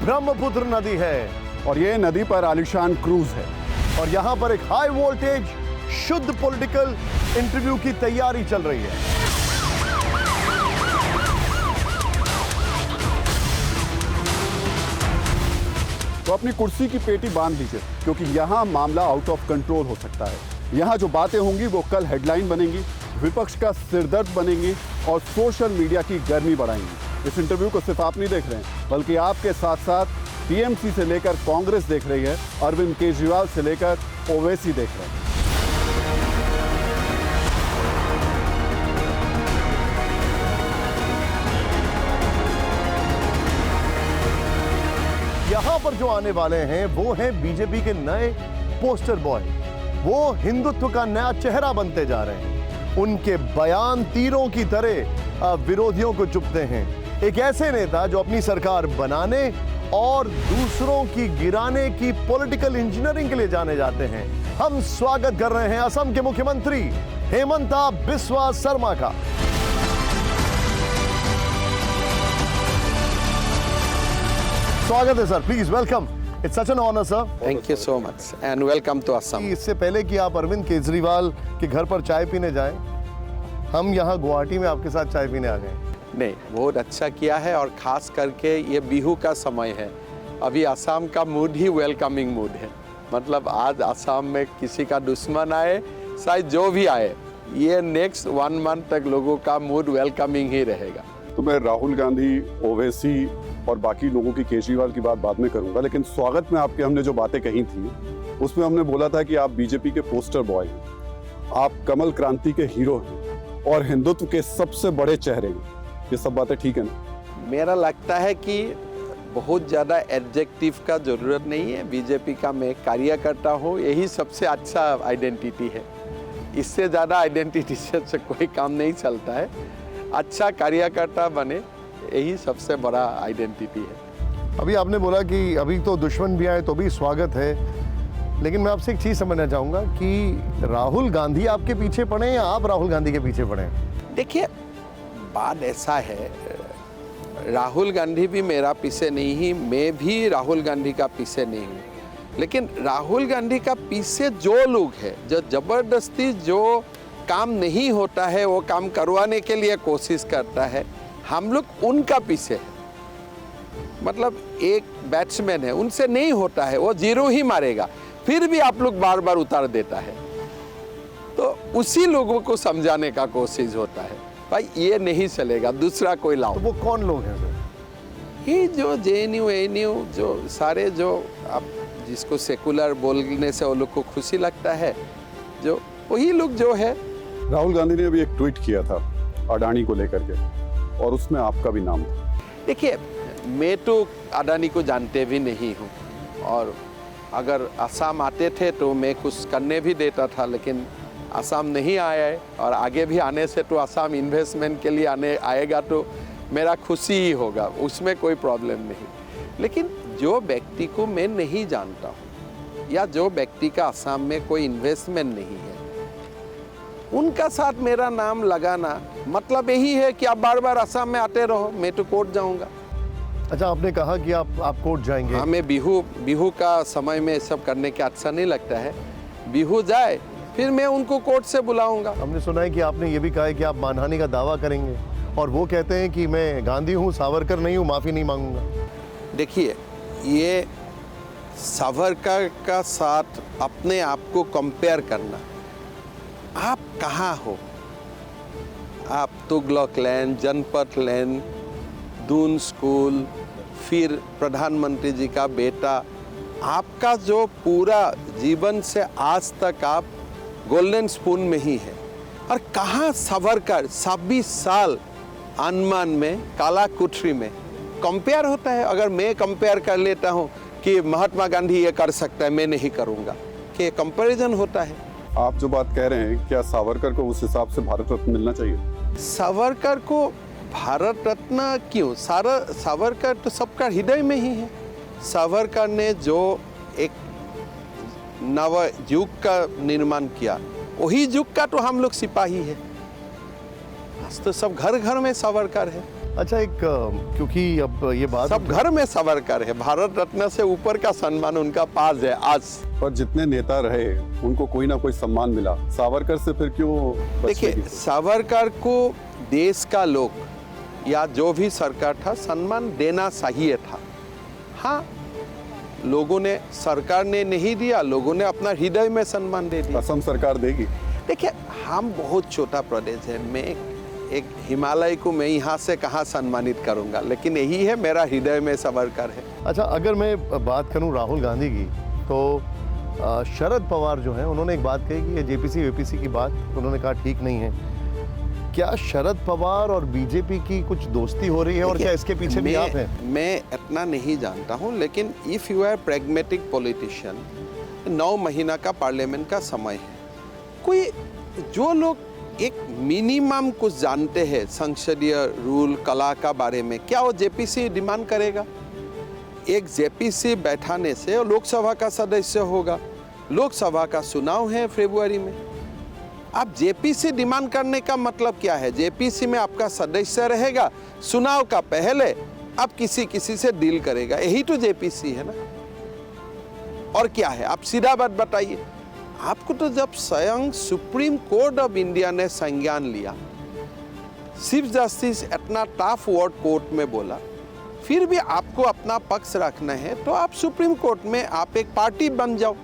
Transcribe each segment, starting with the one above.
ब्रह्मपुत्र नदी है और ये नदी पर आलिशान क्रूज है और यहाँ पर एक हाई वोल्टेज शुद्ध पॉलिटिकल इंटरव्यू की तैयारी चल रही है। तो अपनी कुर्सी की पेटी बांध लीजिए, क्योंकि यहाँ मामला आउट ऑफ कंट्रोल हो सकता है। यहाँ जो बातें होंगी वो कल हेडलाइन बनेंगी, विपक्ष का सिरदर्द बनेंगी और सोशल मीडिया की गर्मी बढ़ाएंगी। इस इंटरव्यू को सिर्फ आप नहीं देख रहे हैं, बल्कि आपके साथ साथ टीएमसी से लेकर कांग्रेस देख रही है, अरविंद केजरीवाल से लेकर ओवैसी देख रहे हैं। यहां पर जो आने वाले हैं वो हैं बीजेपी के नए पोस्टर बॉय। वो हिंदुत्व का नया चेहरा बनते जा रहे हैं। उनके बयान तीरों की तरह विरोधियों को चुभते हैं। एक ऐसे नेता जो अपनी सरकार बनाने और दूसरों की गिराने की पॉलिटिकल इंजीनियरिंग के लिए जाने जाते हैं। हम स्वागत कर रहे हैं असम के मुख्यमंत्री हेमंता बिस्वा शर्मा का। स्वागत है sir, please welcome. It's such an honour sir. Thank you so much and welcome to Assam. इससे पहले कि आप अरविंद केजरीवाल के घर पर चाय पीने जाएं, हम यहाँ गुवाहाटी में आपके साथ चाय पीने आ गए। नहीं, बहुत अच्छा किया है और खास करके ये बिहू का समय है। अभी असम का मूड ही वेलकमिंग मूड है। मतलब आज असम में किसी का दुश्मन आए, शायद जो भी आए, ये नेक्स्ट 1 मंथ तक लोगों का मूड वेलकमिंग ही रहेगा। तो मैं राहुल गांधी, ओवैसी और बाकी लोगों की केजरीवाल की बात बाद में करूंगा, लेकिन स्वागत में आपके हमने जो बातें कही थी उसमें हमने बोला था कि आप बीजेपी के पोस्टर बॉय हैं, आप कमल क्रांति के हीरो हैं और हिंदुत्व के सबसे बड़े चेहरे हैं। ये सब बातें ठीक है ना? मेरा लगता है कि बहुत ज़्यादा एडजेक्टिव का ज़रूरत नहीं है। बीजेपी का मैं कार्यकर्ता हूँ, यही सबसे अच्छा आइडेंटिटी है। इससे ज़्यादा आइडेंटिटी से कोई काम नहीं चलता है। अच्छा कार्यकर्ता बने, यही सबसे बड़ा आइडेंटिटी है। अभी आपने बोला कि अभी तो दुश्मन भी आए तो भी स्वागत है, लेकिन मैं आपसे एक चीज़ समझना चाहूँगा कि राहुल गांधी आपके पीछे पड़े या आप राहुल गांधी के पीछे पड़े? देखिए, बात ऐसा है, राहुल गांधी भी मेरा पीछे नहीं ही, मैं भी राहुल गांधी का पीछे नहीं हूँ। लेकिन राहुल गांधी का पीछे जो लोग हैं, जो ज़बरदस्ती जो काम नहीं होता है वो काम करवाने के लिए कोशिश करता है, हम लोग उनका पीछे है। मतलब एक बैट्समैन है, उनसे नहीं होता है, वो जीरो ही मारेगा, फिर भी आप लोग बार बार उतार देता है। तो उसी लोगों को समझाने का कोशिश होता है, भाई ये नहीं चलेगा, दूसरा कोई लाओ। तो वो कौन लोग हैं सर? ये जो JNU ANU जो सारे जो आप जिसको सेकुलर बोलने से वो लोग को खुशी लगता है, जो वही लोग जो है। राहुल गांधी ने अभी एक ट्वीट किया था अडानी को लेकर के और उसमें आपका भी नाम था। देखिए, मैं तो अडानी को जानते भी नहीं हूँ और अगर असम आते थे तो मैं कुछ करने भी देता था, लेकिन असम नहीं आया है और आगे भी आने से तो असम इन्वेस्टमेंट के लिए आएगा तो मेरा खुशी ही होगा, उसमें कोई प्रॉब्लम नहीं। लेकिन जो व्यक्ति को मैं नहीं जानता हूँ या जो व्यक्ति का असम में कोई इन्वेस्टमेंट नहीं है, उनका साथ मेरा नाम लगाना मतलब यही है कि आप बार बार असम में आते रहो, मैं तो कोर्ट जाऊँगा। अच्छा, आपने कहा कि आप कोर्ट जाएंगे। हमें बिहू का समय में सब करने के अच्छा नहीं लगता है। बिहू जाए फिर मैं उनको कोर्ट से बुलाऊंगा। हमने सुना है कि आपने ये भी कहा है कि आप मानहानि का दावा करेंगे और वो कहते हैं कि मैं गांधी हूँ, सावरकर नहीं हूँ, माफ़ी नहीं मांगूंगा। देखिए, ये सावरकर का साथ अपने आप को कंपेयर करना, आप कहाँ हो? आप तुगलक लैंड, जनपथ लैंड, दून स्कूल, फिर प्रधानमंत्री जी का बेटा, आपका जो पूरा जीवन से आज तक आप गोल्डन स्पून में ही है। और कहाँ सावरकर 26 साल अंडमान में काला कुठरी में कंपेयर होता है? अगर मैं कंपेयर कर लेता हूँ कि महात्मा गांधी ये कर सकता है, मैं नहीं करूँगा, कि कंपैरिजन होता है। आप जो बात कह रहे हैं, क्या सावरकर को उस हिसाब से भारत रत्न मिलना चाहिए? सावरकर को भारत रत्न क्यों? सावरकर तो सबका हृदय में ही है। सावरकर ने जो एक नव युग का निर्माण किया, वही युग का तो हम लोग सिपाही है। आज तो सब घर घर में सावरकर है। अच्छा, एक क्योंकि अब ये बात सब घर में सावरकर है, भारत रत्न से ऊपर का सम्मान उनका पास है आज। पर जितने नेता रहे उनको कोई ना कोई सम्मान मिला, सावरकर से फिर क्यों बचने देखिए, की? सावरकर को देश का लोग या जो भी सरकार था सम्मान देना चाहिए था। हाँ, लोगों ने, सरकार ने नहीं दिया, लोगों ने अपना हृदय में सम्मान दे दिया। असम सरकार देगी? देखिए, हम बहुत छोटा प्रदेश है, मैं एक हिमालय को मैं यहाँ से कहाँ सम्मानित करूँगा, लेकिन यही है, मेरा हृदय में सावरकर है। अच्छा, अगर मैं बात करूं राहुल गांधी की, तो शरद पवार जो हैं उन्होंने एक बात कही कि ये जेपीसी वेपीसी की बात उन्होंने कहा ठीक नहीं है। क्या शरद पवार और बीजेपी की कुछ दोस्ती हो रही है और क्या इसके पीछे भी आप हैं? मैं इतना नहीं जानता हूँ, लेकिन if you are pragmatic politician, 9 महीना का पार्लियामेंट का समय है, कोई जो लोग एक मिनिमम कुछ जानते हैं संसदीय रूल कला का बारे में, क्या वो जेपीसी डिमांड करेगा? एक जेपीसी बैठाने से लोकसभा का सदस्य होगा, लोकसभा का चुनाव है फरवरी में। आप जेपीसी डिमांड करने का मतलब क्या है? जेपीसी में आपका सदस्य रहेगा, चुनाव का पहले आप किसी से डील करेगा, यही तो जेपीसी है ना। और क्या है? आप सीधा बात बताइए। आपको तो जब स्वयं सुप्रीम कोर्ट ऑफ इंडिया ने संज्ञान लिया, चीफ जस्टिस इतना टफ वर्ड कोर्ट में बोला, फिर भी आपको अपना पक्ष रखना है तो आप सुप्रीम कोर्ट में आप एक पार्टी बन जाओ।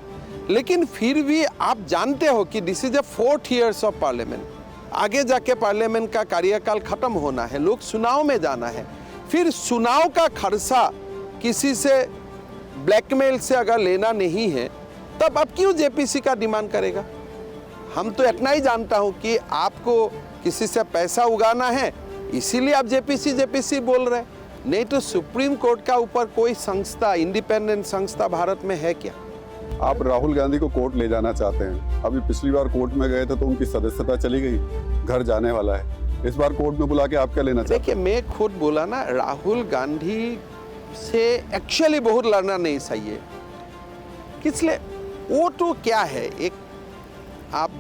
लेकिन फिर भी आप जानते हो कि this is a 4th years of parliament, आगे जाके पार्लियामेंट का कार्यकाल खत्म होना है, लोग चुनाव में जाना है, फिर चुनाव का खर्चा किसी से ब्लैकमेल से अगर लेना नहीं है, तब आप क्यों जेपीसी का डिमांड करेगा? हम तो इतना ही जानता हूं कि आपको किसी से पैसा उगाना है, इसीलिए आप जेपीसी बोल रहे हैं। नहीं तो सुप्रीम कोर्ट का ऊपर कोई संस्था, इंडिपेंडेंट संस्था भारत में है क्या? आप राहुल गांधी को कोर्ट ले जाना चाहते हैं। अभी पिछली बार कोर्ट में गए थे तो उनकी सदस्यता चली गई, घर जाने वाला है। इस बार कोर्ट में बुला के आप क्या लेना चाहते हैं? देखिए, मैं खुद बोला ना, राहुल गांधी से एक्चुअली बहुत लड़ना नहीं चाहिए। किसलिए? वो तो क्या है, एक आप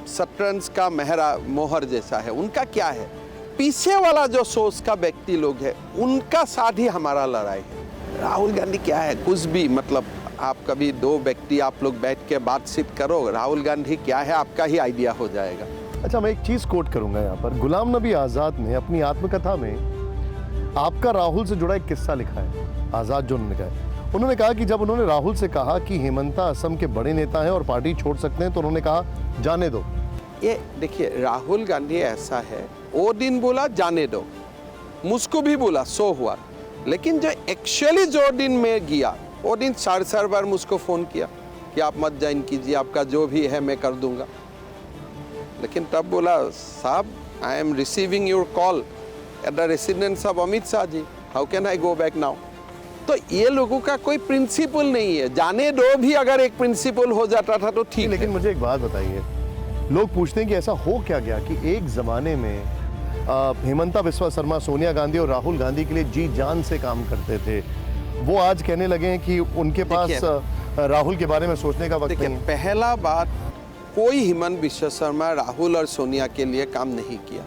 शतरंज का मोहर जैसा है, उनका क्या है, पीछे वाला जो सोच का व्यक्ति लोग है उनका साथ ही हमारा लड़ाई है। राहुल गांधी क्या है, कुछ भी, मतलब आप कभी 2 व्यक्ति आप लोग बैठ के बातचीत करो, राहुल गांधी क्या है आपका ही आइडिया हो जाएगा। अच्छा, मैं एक चीज कोट करूंगा यहाँ पर। गुलाम नबी आजाद ने अपनी आत्मकथा में आपका राहुल से जुड़ा एक किस्सा लिखा है, आजाद जो उन्होंने कहा। उन्होंने कहा कि जब उन्होंने राहुल से कहा कि हेमंता असम के बड़े नेता हैं और पार्टी छोड़ सकते हैं, तो उन्होंने कहा जाने दो। ये देखिए, राहुल गांधी ऐसा है, वो दिन बोला जाने दो, मुझको भी बोला, सो हुआ, लेकिन जो एक्चुअली जो दिन में गया, वो दिन 4 बार मुझको फ़ोन किया कि आप मत ज्वाइन कीजिए, आपका जो भी है मैं कर दूंगा। लेकिन तब बोला, साहब, I am receiving your call at the residence of Amit Shah ji, how can I go back now? तो ये लोगों का कोई प्रिंसिपल नहीं है। जाने दो भी अगर एक प्रिंसिपल हो जाता था तो ठीक है। लेकिन मुझे एक बात बताइए, लोग पूछते हैं कि ऐसा हो क्या गया कि एक जमाने में हेमंता बिस्वा शर्मा सोनिया गांधी और राहुल गांधी के लिए जी जान से काम करते थे, वो आज कहने लगे हैं कि उनके पास राहुल के बारे में सोचने का वक्त नहीं है। पहला बात, कोई हेमंत बिस्वा शर्मा राहुल और सोनिया के लिए काम नहीं किया।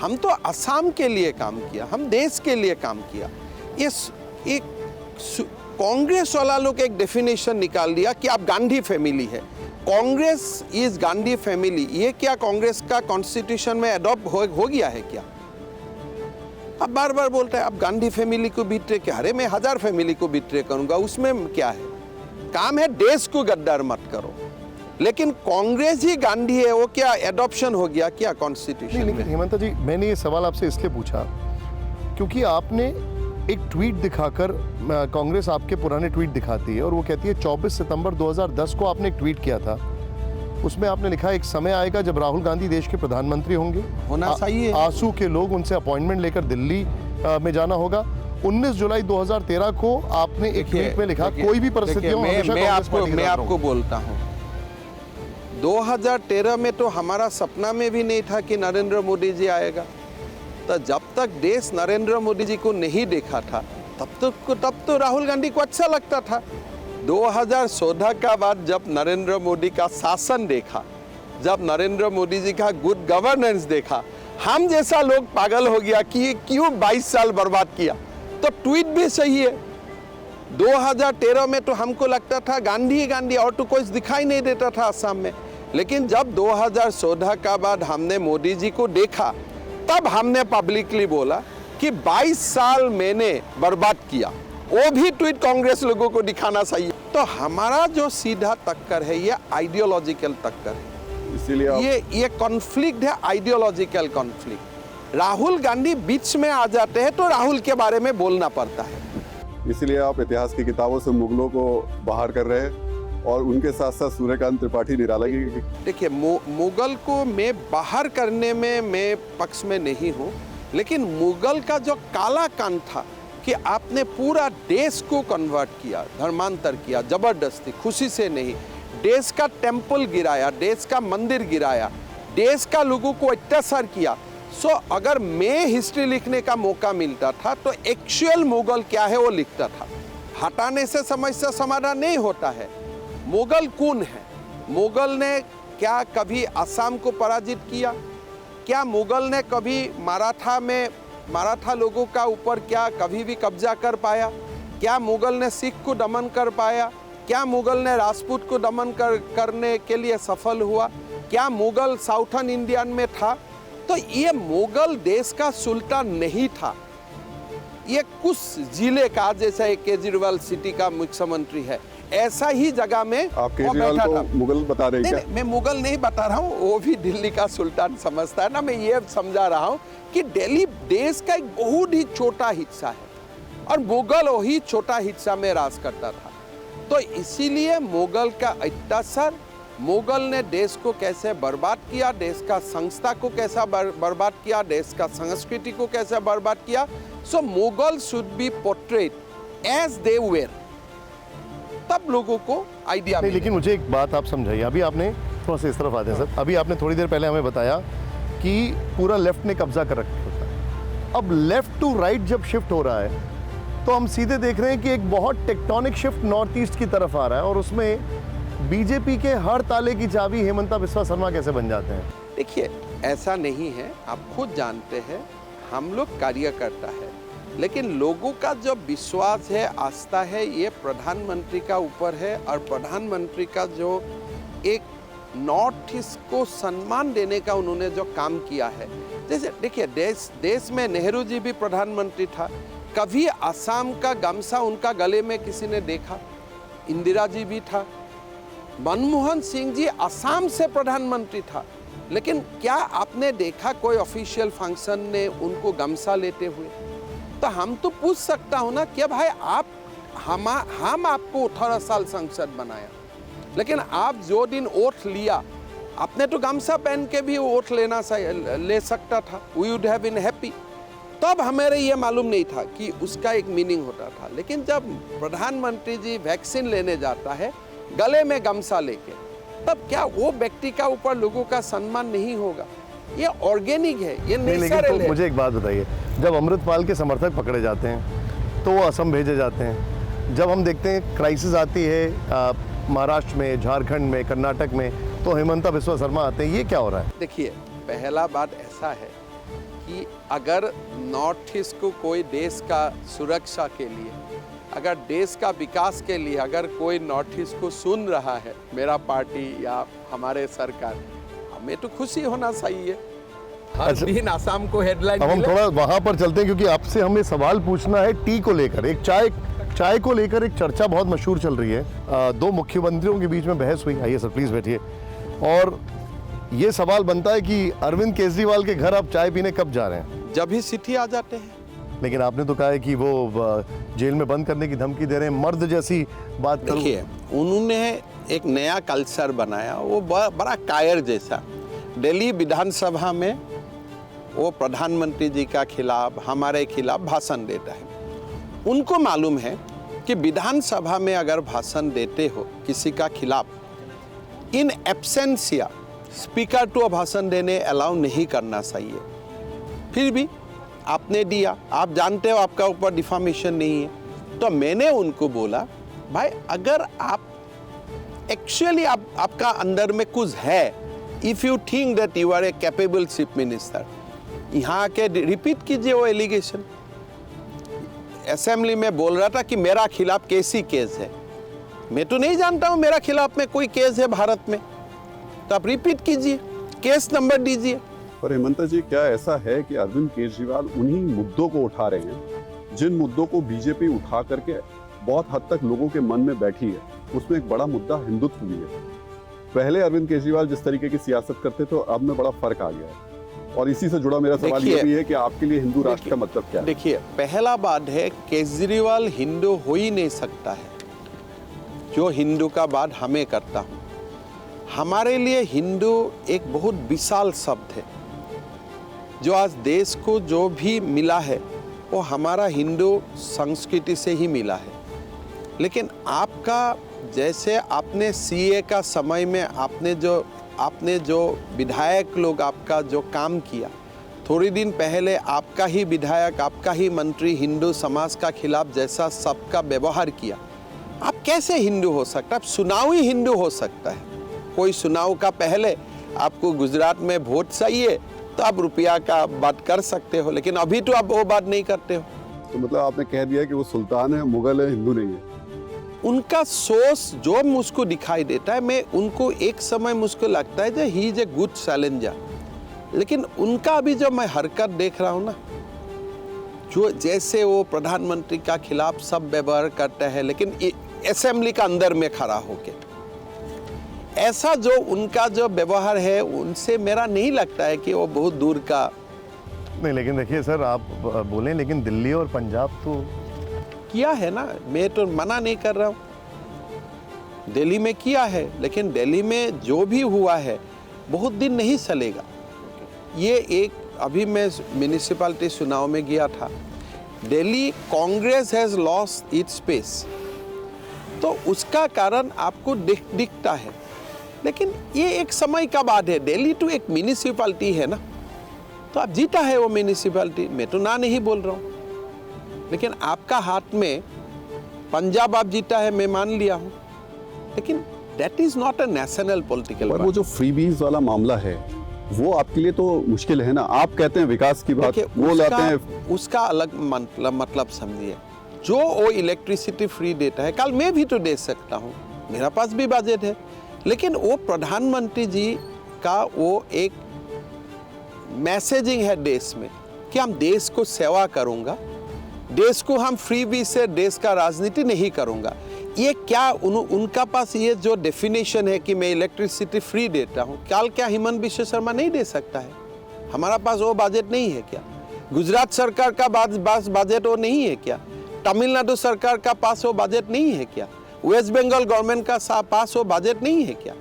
हम तो असम के लिए काम किया, हम देश के लिए काम किया। एक कांग्रेस वाला लोग एक डेफिनेशन निकाल दिया कि आप गांधी फैमिली है, कांग्रेस इज गांधी फैमिली। ये क्या कांग्रेस का कॉन्स्टिट्यूशन में अडॉप्ट हो गया है क्या? अब बार बार बोलता है आप गांधी फैमिली को बिट्रे क्या? अरे मैं 1000 फैमिली को बिट्रे करूंगा, उसमें क्या है? काम है देश को गद्दार मत करो। लेकिन कांग्रेस ही गांधी है, वो क्या एडॉप्शन हो गया क्या कॉन्स्टिट्यूशन में? लेकिन हेमंता जी, मैंने ये सवाल आपसे इसलिए पूछा क्योंकि आपने एक ट्वीट दिखाकर, कांग्रेस आपके पुराने ट्वीट दिखाती है और वो कहती है 24 सितंबर 2010 को आपने एक ट्वीट किया था, उसमें आपने लिखा एक समय आएगा जब राहुल गांधी देश के प्रधानमंत्री होंगे, होना चाहिए। आंसू के लोग उनसे अपॉइंटमेंट लेकर दिल्ली में जाना होगा। 19 जुलाई 2013 को आपने एक ट्वीट में लिखा, कोई भी परिस्थितियों में मैं आपको बोलता हूँ, 2013 में तो हमारा सपना में भी नहीं था कि नरेंद्र मोदी जी आएगा। तो जब तक देश नरेंद्र मोदी जी को नहीं देखा था तब तो राहुल गांधी को अच्छा लगता था। 2014 का बाद जब नरेंद्र मोदी का शासन देखा, जब नरेंद्र मोदी जी का गुड गवर्नेंस देखा, हम जैसा लोग पागल हो गया कि क्यों 22 साल बर्बाद किया। तो ट्वीट भी सही है। 2013 में तो हमको लगता था गांधी ही गांधी, और तो कोई दिखाई नहीं देता था असम में। लेकिन जब 2014 का बाद हमने मोदी जी को देखा, तब हमने पब्लिकली बोला कि 22 साल मैंने बर्बाद किया। वो भी ट्वीट कांग्रेस लोगों को दिखाना चाहिए। तो हमारा जो सीधा टक्कर है ये आइडियोलॉजिकल टक्कर है। इसीलिए आप ये कॉन्फ्लिक्ट है, आइडियोलॉजिकल कॉन्फ्लिक्ट। राहुल गांधी बीच में आ जाते हैं तो राहुल के बारे में बोलना पड़ता है। इसीलिए आप इतिहास की किताबों से मुगलों को बाहर कर रहे हैं और उनके साथ साथ सूर्यकांत त्रिपाठी निराला की। देखिए, मुगल को मैं बाहर करने में मैं पक्ष में नहीं हूँ, लेकिन मुगल का जो काला कान था कि आपने पूरा देश को कन्वर्ट किया, धर्मांतर किया जबरदस्ती, खुशी से नहीं। देश का टेम्पल गिराया, देश का मंदिर गिराया, देश का लोगों को अत्याचार किया। सो अगर मैं हिस्ट्री लिखने का मौका मिलता था तो एक्चुअल मुगल क्या है वो लिखता था। हटाने से समस्या समाधान नहीं होता है। मुगल कौन है? मुगल ने क्या कभी असम को पराजित किया? क्या मुगल ने कभी मराठा लोगों का ऊपर क्या कभी भी कब्जा कर पाया? क्या मुगल ने सिख को दमन कर पाया? क्या मुगल ने राजपूत को दमन करने के लिए सफल हुआ? क्या मुगल साउथर्न इंडियन में था? तो ये मुगल देश का सुल्तान नहीं था। ये कुछ जिले का, जैसा एक केजरीवाल सिटी का मुख्यमंत्री है, ऐसा ही जगह में आप केजरीवाल को मुगल बता रहे हैं क्या? मैं मुगल नहीं बता रहा हूँ, वो भी दिल्ली का सुल्तान समझता है ना। मैं ये समझा रहा हूँ कि दिल्ली देश का एक बहुत ही छोटा हिस्सा है और मुगल वही छोटा हिस्सा में राज करता था। तो इसीलिए मुगल का अत्याचार, मुगल ने देश को कैसे बर्बाद किया, देश का संस्था को कैसा बर्बाद किया, देश का संस्कृति को कैसे बर्बाद किया। So Mughal should be portrayed as they were, तब लोगों को आइडिया नहीं। लेकिन मुझे एक बात आप समझाइए। अभी आपने थोड़ा सा इस तरफ आते हैं सर, अभी आपने थोड़ी देर पहले हमें बताया कि पूरा लेफ्ट ने कब्जा कर रखा है। अब लेफ्ट टू राइट जब शिफ्ट हो रहा है तो हम सीधे देख रहे हैं कि एक बहुत टेक्टोनिक शिफ्ट नॉर्थ ईस्ट की तरफ आ रहा है और उसमें बीजेपी के हर ताले की चाबी हेमंता बिस्वा शर्मा कैसे बन जाते हैं? देखिए, ऐसा नहीं है, आप खुद जानते हैं, हम लोग कार्यकर्ता है, लेकिन लोगों का जो विश्वास है, आस्था है, ये प्रधानमंत्री का ऊपर है। और प्रधानमंत्री का जो एक नॉर्थ ईस्ट को सम्मान देने का उन्होंने जो काम किया है, जैसे देखिए देश में नेहरू जी भी प्रधानमंत्री था, कभी असम का गमछा उनका गले में किसी ने देखा? इंदिरा जी भी था, मनमोहन सिंह जी असम से प्रधानमंत्री था, लेकिन क्या आपने देखा कोई ऑफिशियल फंक्शन ने उनको गमछा लेते हुए? तो हम तो पूछ सकता हूं ना कि भाई हम आपको 18 साल संसद बनाया, लेकिन आप जो दिन वोट लिया, आपने तो गमछा पहन के भी वोट ले सकता था। We would have been happy. तब हमें ये मालूम नहीं था कि उसका एक मीनिंग होता था। लेकिन जब प्रधानमंत्री जी वैक्सीन लेने जाता है गले में गमछा लेके, तब क्या वो व्यक्ति का ऊपर लोगों का सम्मान नहीं होगा? ये ऑर्गेनिक है, ये नेचुरल है। मुझे एक बात बताइए, जब अमृतपाल के समर्थक पकड़े जाते हैं तो वो असम भेजे जाते हैं। जब हम देखते हैं क्राइसिस आती है महाराष्ट्र में, झारखंड में, कर्नाटक में, तो हेमंता बिस्वा शर्मा आते हैं। ये क्या हो रहा है? देखिए, पहला बात ऐसा है कि अगर नॉर्थ ईस्ट को कोई देश का सुरक्षा के लिए, अगर देश का विकास के लिए अगर कोई नॉर्थ ईस्ट को सुन रहा है, मेरा पार्टी या हमारे सरकार, हमें तो खुशी होना चाहिए। हर दिन आसाम को हेडलाइन। अब हम थोड़ा वहां पर चलते हैं क्योंकि आपसे हमें सवाल पूछना है टी को लेकर। एक चाय को लेकर एक चर्चा बहुत मशहूर चल रही है। दो मुख्यमंत्रियों के बीच में बहस हुई। आइए सर, प्लीज बैठिए। और ये सवाल बनता है कि अरविंद केजरीवाल के घर आप चाय पीने कब जा रहे हैं? जब ही सिटी आ जाते हैं। लेकिन आपने तो कहा है कि वो जेल में बंद करने की धमकी दे रहे हैं। मर्द जैसी बात करो। देखिए, उन्होंने एक नया कल्चर बनाया, वो बड़ा कायर जैसा। दिल्ली विधानसभा में वो प्रधानमंत्री जी का खिलाफ, हमारे खिलाफ भाषण देता है। उनको मालूम है कि विधानसभा में अगर भाषण देते हो किसी का खिलाफ, इन एब्सेंसिया स्पीकर को भाषण देने अलाउ नहीं करना चाहिए। फिर भी आपने दिया, आप जानते हो आपका ऊपर डिफामेशन नहीं है। तो मैंने उनको बोला, भाई अगर आप एक्चुअली आपका अंदर में कुछ है, if you think that you are a capable chief minister, यहाँ आके रिपीट कीजिए वो एलिगेशन। असेंबली में बोल रहा था कि मेरा खिलाफ कैसी केस है। मैं तो नहीं जानता हूँ मेरा खिलाफ में कोई केस है भारत में, तो आप रिपीट कीजिए, केस नंबर दीजिए। पर हेमंत जी, क्या ऐसा है कि अरविंद केजरीवाल उन्हीं मुद्दों को उठा रहे हैं जिन मुद्दों को बीजेपी उठा करके बहुत हद तक लोगों के मन में बैठी है? उसमें एक बड़ा मुद्दा हिंदुत्व भी है। पहले अरविंद केजरीवाल जिस तरीके की सियासत करते थे, अब में बड़ा फर्क आ गया है। और इसी से जुड़ा मेरा सवाल ये भी है कि आपके लिए हिंदू राष्ट्र का मतलब क्या है? देखिए, पहला बात है, केजरीवाल हिंदू हो ही नहीं सकता है जो हिंदू का बात हमें करता हूँ। हमारे लिए हिंदू एक बहुत विशाल शब्द है। जो आज देश को जो भी मिला है वो हमारा हिंदू संस्कृति से ही मिला है। लेकिन आपका, जैसे आपने सीए का समय में आपने जो विधायक लोग आपका जो काम किया, थोड़ी दिन पहले आपका ही विधायक, आपका ही मंत्री हिंदू समाज का खिलाफ जैसा सबका व्यवहार किया, आप कैसे हिंदू हो सकता है? आप चुनावी हिंदू हो सकता है। कोई चुनाव का पहले आपको गुजरात में वोट चाहिए तो आप रुपया का बात कर सकते हो, लेकिन अभी तो आप वो बात नहीं करते हो। तो मतलब आपने कह दिया कि वो सुल्तान है, मुगल है, हिंदू नहीं है। उनका सोच जो मुझको दिखाई देता है, मैं उनको एक समय मुझको लगता है कि he is a good challenger, लेकिन उनका अभी जो मैं हरकत देख रहा हूँ ना, जो जैसे वो प्रधानमंत्री का खिलाफ सब व्यवहार करता है, लेकिन असेंबली का अंदर में खड़ा होके ऐसा जो उनका जो व्यवहार है, उनसे मेरा नहीं लगता है कि वो बहुत दूर का नहीं। लेकिन देखिए सर, आप बोलें, लेकिन दिल्ली और पंजाब तो किया है ना, मैं तो मना नहीं कर रहा हूँ। दिल्ली में किया है, लेकिन दिल्ली में जो भी हुआ है बहुत दिन नहीं चलेगा। ये एक, अभी मैं म्यूनिसिपैलिटी चुनाव में गया था, Delhi Congress has lost its space, तो उसका कारण आपको दिखता है। लेकिन ये एक समय का बात है। दिल्ली तो एक म्यूनिसिपैलिटी है ना, तो आप जीता है वो म्यूनिसिपैलिटी, मैं तो ना नहीं बोल रहा हूँ। लेकिन आपका हाथ में पंजाब आप जीता है, मैं मान लिया हूँ, लेकिन that is not a national political. पर वो जो फ्रीबीज वाला मामला है वो आपके लिए तो मुश्किल है ना। आप कहते हैं विकास की बात, वो लाते हैं, उसका अलग मतलब समझिए। जो वो इलेक्ट्रिसिटी फ्री देता है, कल मैं भी तो दे सकता हूँ, मेरा पास भी बजट है, लेकिन वो प्रधानमंत्री जी का वो एक मैसेजिंग है देश में कि हम देश को सेवा करूंगा, देश को हम फ्रीबी से देश का राजनीति नहीं करूंगा। ये क्या उनका पास ये जो डेफिनेशन है कि मैं इलेक्ट्रिसिटी फ्री देता हूँ, क्या हेमंत बिश्व शर्मा नहीं दे सकता है? हमारा पास वो बजट नहीं है क्या? गुजरात सरकार का बजट वो नहीं है क्या? तमिलनाडु सरकार का पास वो बजट नहीं है क्या? वेस्ट बंगाल गवर्नमेंट का पास वो बजट नहीं है क्या?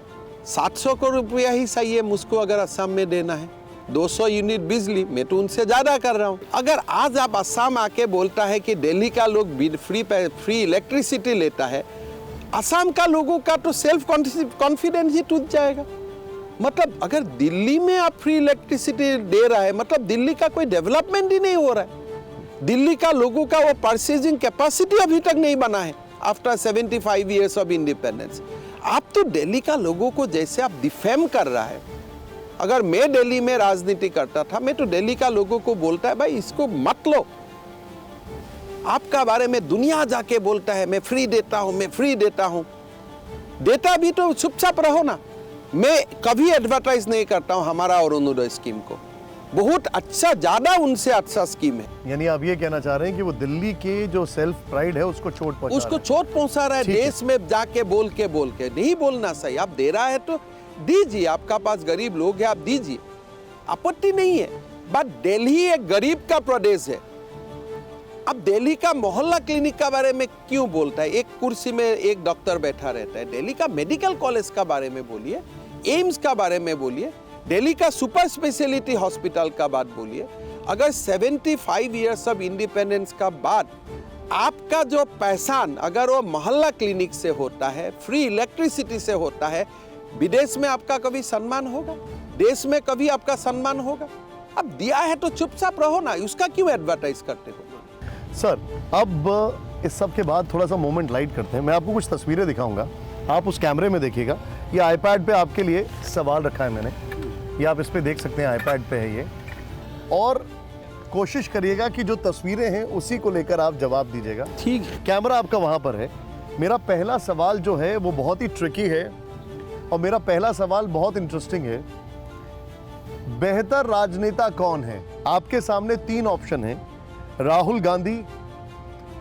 700 करोड़ रुपया ही चाहिए मुझको अगर असम में देना है। 200 यूनिट बिजली, मैं तो उनसे ज्यादा कर रहा हूँ। अगर आज आप असम आके बोलता है कि दिल्ली का लोग फ्री इलेक्ट्रिसिटी लेता है, असम का लोगों का तो सेल्फ कॉन्फिडेंस ही टूट जाएगा। मतलब अगर दिल्ली में आप फ्री इलेक्ट्रिसिटी दे रहा है, मतलब दिल्ली का कोई डेवलपमेंट ही नहीं हो रहा है। दिल्ली का लोगों का वो परचेजिंग कैपेसिटी अभी तक नहीं बना है आफ्टर 75 इयर्स ऑफ इंडिपेंडेंस। आप तो दिल्ली का लोगों को जैसे आप डिफेम कर रहा है। अगर मैं दिल्ली में राजनीति करता था, मैं तो दिल्ली का लोगों को बोलता है, भाई इसको मत लो। आपका बारे में दुनिया जाके बोलता है मैं फ्री देता हूं, मैं फ्री देता हूं। देता भी तो चुपचाप रहो ना। मैं कभी एडवर्टाइज नहीं करता हूं हमारा अरुणोदय स्कीम को, बहुत अच्छा, ज्यादा उनसे अच्छा स्कीम है। यानी आप ये कहना चाह रहे हैं कि वो दिल्ली के जो सेल्फ प्राइड है उसको चोट पहुंचा रहा है। देश में जाके बोल के नहीं बोलना सही। आप दे रहा है तो दीजिए, आपका पास गरीब लोग हैं, आप दीजिए, आपत्ति नहीं है। बट दिल्ली एक गरीब का प्रदेश है। अब दिल्ली का मोहल्ला क्लिनिक का बारे में क्यों बोलता है? एक कुर्सी में एक डॉक्टर बैठा रहता है। दिल्ली का मेडिकल कॉलेज का बारे में बोलिए, एम्स का बारे में बोलिए, दिल्ली का सुपर स्पेशलिटी हॉस्पिटल का बात बोलिए। अगर 75 इयर्स ऑफ इंडिपेंडेंस का बाद आपका जो पहचान अगर वो मोहल्ला क्लिनिक से होता है, फ्री इलेक्ट्रिसिटी से होता है, विदेश में आपका कभी सम्मान होगा? देश में कभी आपका सम्मान होगा? अब दिया है तो चुपचाप रहो ना, उसका क्यों एडवर्टाइज करते हो? सर, अब इस सब के बाद थोड़ा सा मोमेंट लाइट करते हैं। मैं आपको कुछ तस्वीरें दिखाऊंगा, आप उस कैमरे में देखिएगा। ये आईपैड पे आपके लिए सवाल रखा है मैंने, ये आप इस पे देख सकते हैं, आईपैड पे है ये। और कोशिश करिएगा कि जो तस्वीरें हैं उसी को लेकर आप जवाब दीजिएगा। ठीक है। कैमरा आपका वहां पर है। मेरा पहला सवाल जो है वो बहुत ही ट्रिकी है और मेरा पहला सवाल बहुत इंटरेस्टिंग है। बेहतर राजनेता कौन है? आपके सामने 3 ऑप्शन हैं, राहुल गांधी,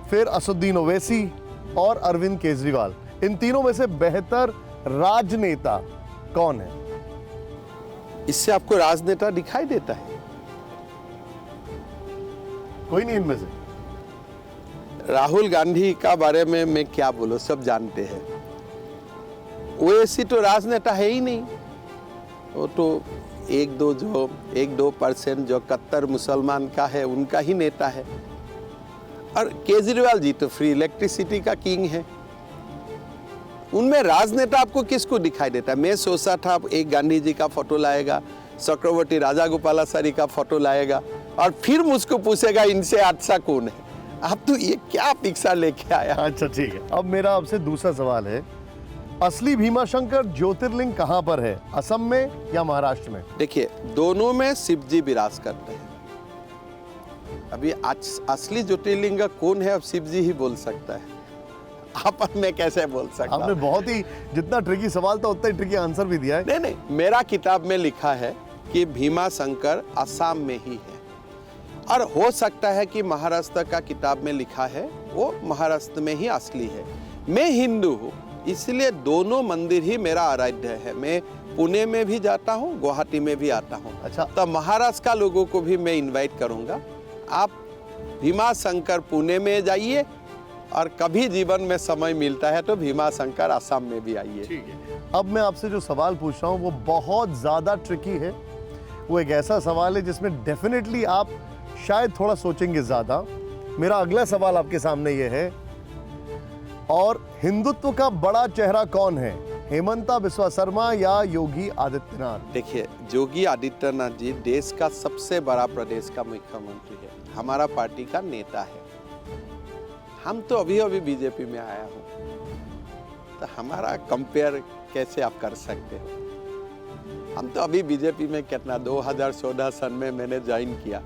फिर असदुद्दीन ओवैसी और अरविंद केजरीवाल। इन तीनों में से बेहतर राजनेता कौन है? इससे आपको राजनेता दिखाई देता है? कोई नहीं इनमें से। राहुल गांधी का बारे में मैं क्या बोलूं, सब जानते हैं। ओवैसी तो राजनेता है ही नहीं, वो तो 1-2% जो कट्टर मुसलमान का है उनका ही नेता है। और केजरीवाल जी तो फ्री इलेक्ट्रिसिटी का किंग है। उनमें राजनेता आपको किसको दिखाई देता है? मैं सोचा था एक गांधी जी का फोटो लाएगा, चक्रवर्ती राजागोपालाचारी का फोटो लाएगा और फिर मुझको पूछेगा इनसे अच्छा कौन है। आप तो ये क्या पिक्चर लेके आया? अच्छा ठीक है, अब मेरा आपसे दूसरा सवाल है, असली भीमाशंकर ज्योतिर्लिंग कहां पर है, असम में या महाराष्ट्र में? देखिए, दोनों में शिव जी विराज करते हैं। अभी असली ज्योतिर्लिंग कौन है अब शिव जी ही बोल सकता है, आप मैं कैसे बोल सकता? आपने बहुत ही, जितना ट्रिकी सवाल था उतना ही ट्रिकी आंसर भी दिया है। नहीं, मेरा किताब में लिखा है कि भीमाशंकर असम में ही है, और हो सकता है कि महाराष्ट्र का किताब में लिखा है वो महाराष्ट्र में ही असली है। मैं हिंदू हूँ, इसलिए दोनों मंदिर ही मेरा आराध्य है। मैं पुणे में भी जाता हूँ, गुवाहाटी में भी आता हूँ। अच्छा, तो महाराष्ट्र का लोगों को भी मैं इनवाइट करूँगा, आप भीमाशंकर पुणे में जाइए और कभी जीवन में समय मिलता है तो भीमाशंकर असम में भी आइए। ठीक है। अब मैं आपसे जो सवाल पूछ रहा हूँ वो बहुत ज़्यादा ट्रिकी है। वो एक ऐसा सवाल है जिसमें डेफिनेटली आप शायद थोड़ा सोचेंगे ज़्यादा। मेरा अगला सवाल आपके सामने ये है, और हिंदुत्व का बड़ा चेहरा कौन है, हेमंता बिस्वा शर्मा या योगी आदित्यनाथ? देखिए, योगी आदित्यनाथ जी देश का सबसे बड़ा प्रदेश का मुख्यमंत्री है, हमारा पार्टी का नेता है। हम तो अभी बीजेपी में आया हूँ, तो हमारा कंपेयर कैसे आप कर सकते हो? हम तो अभी बीजेपी में कितना 2014 सन में मैंने ज्वाइन किया।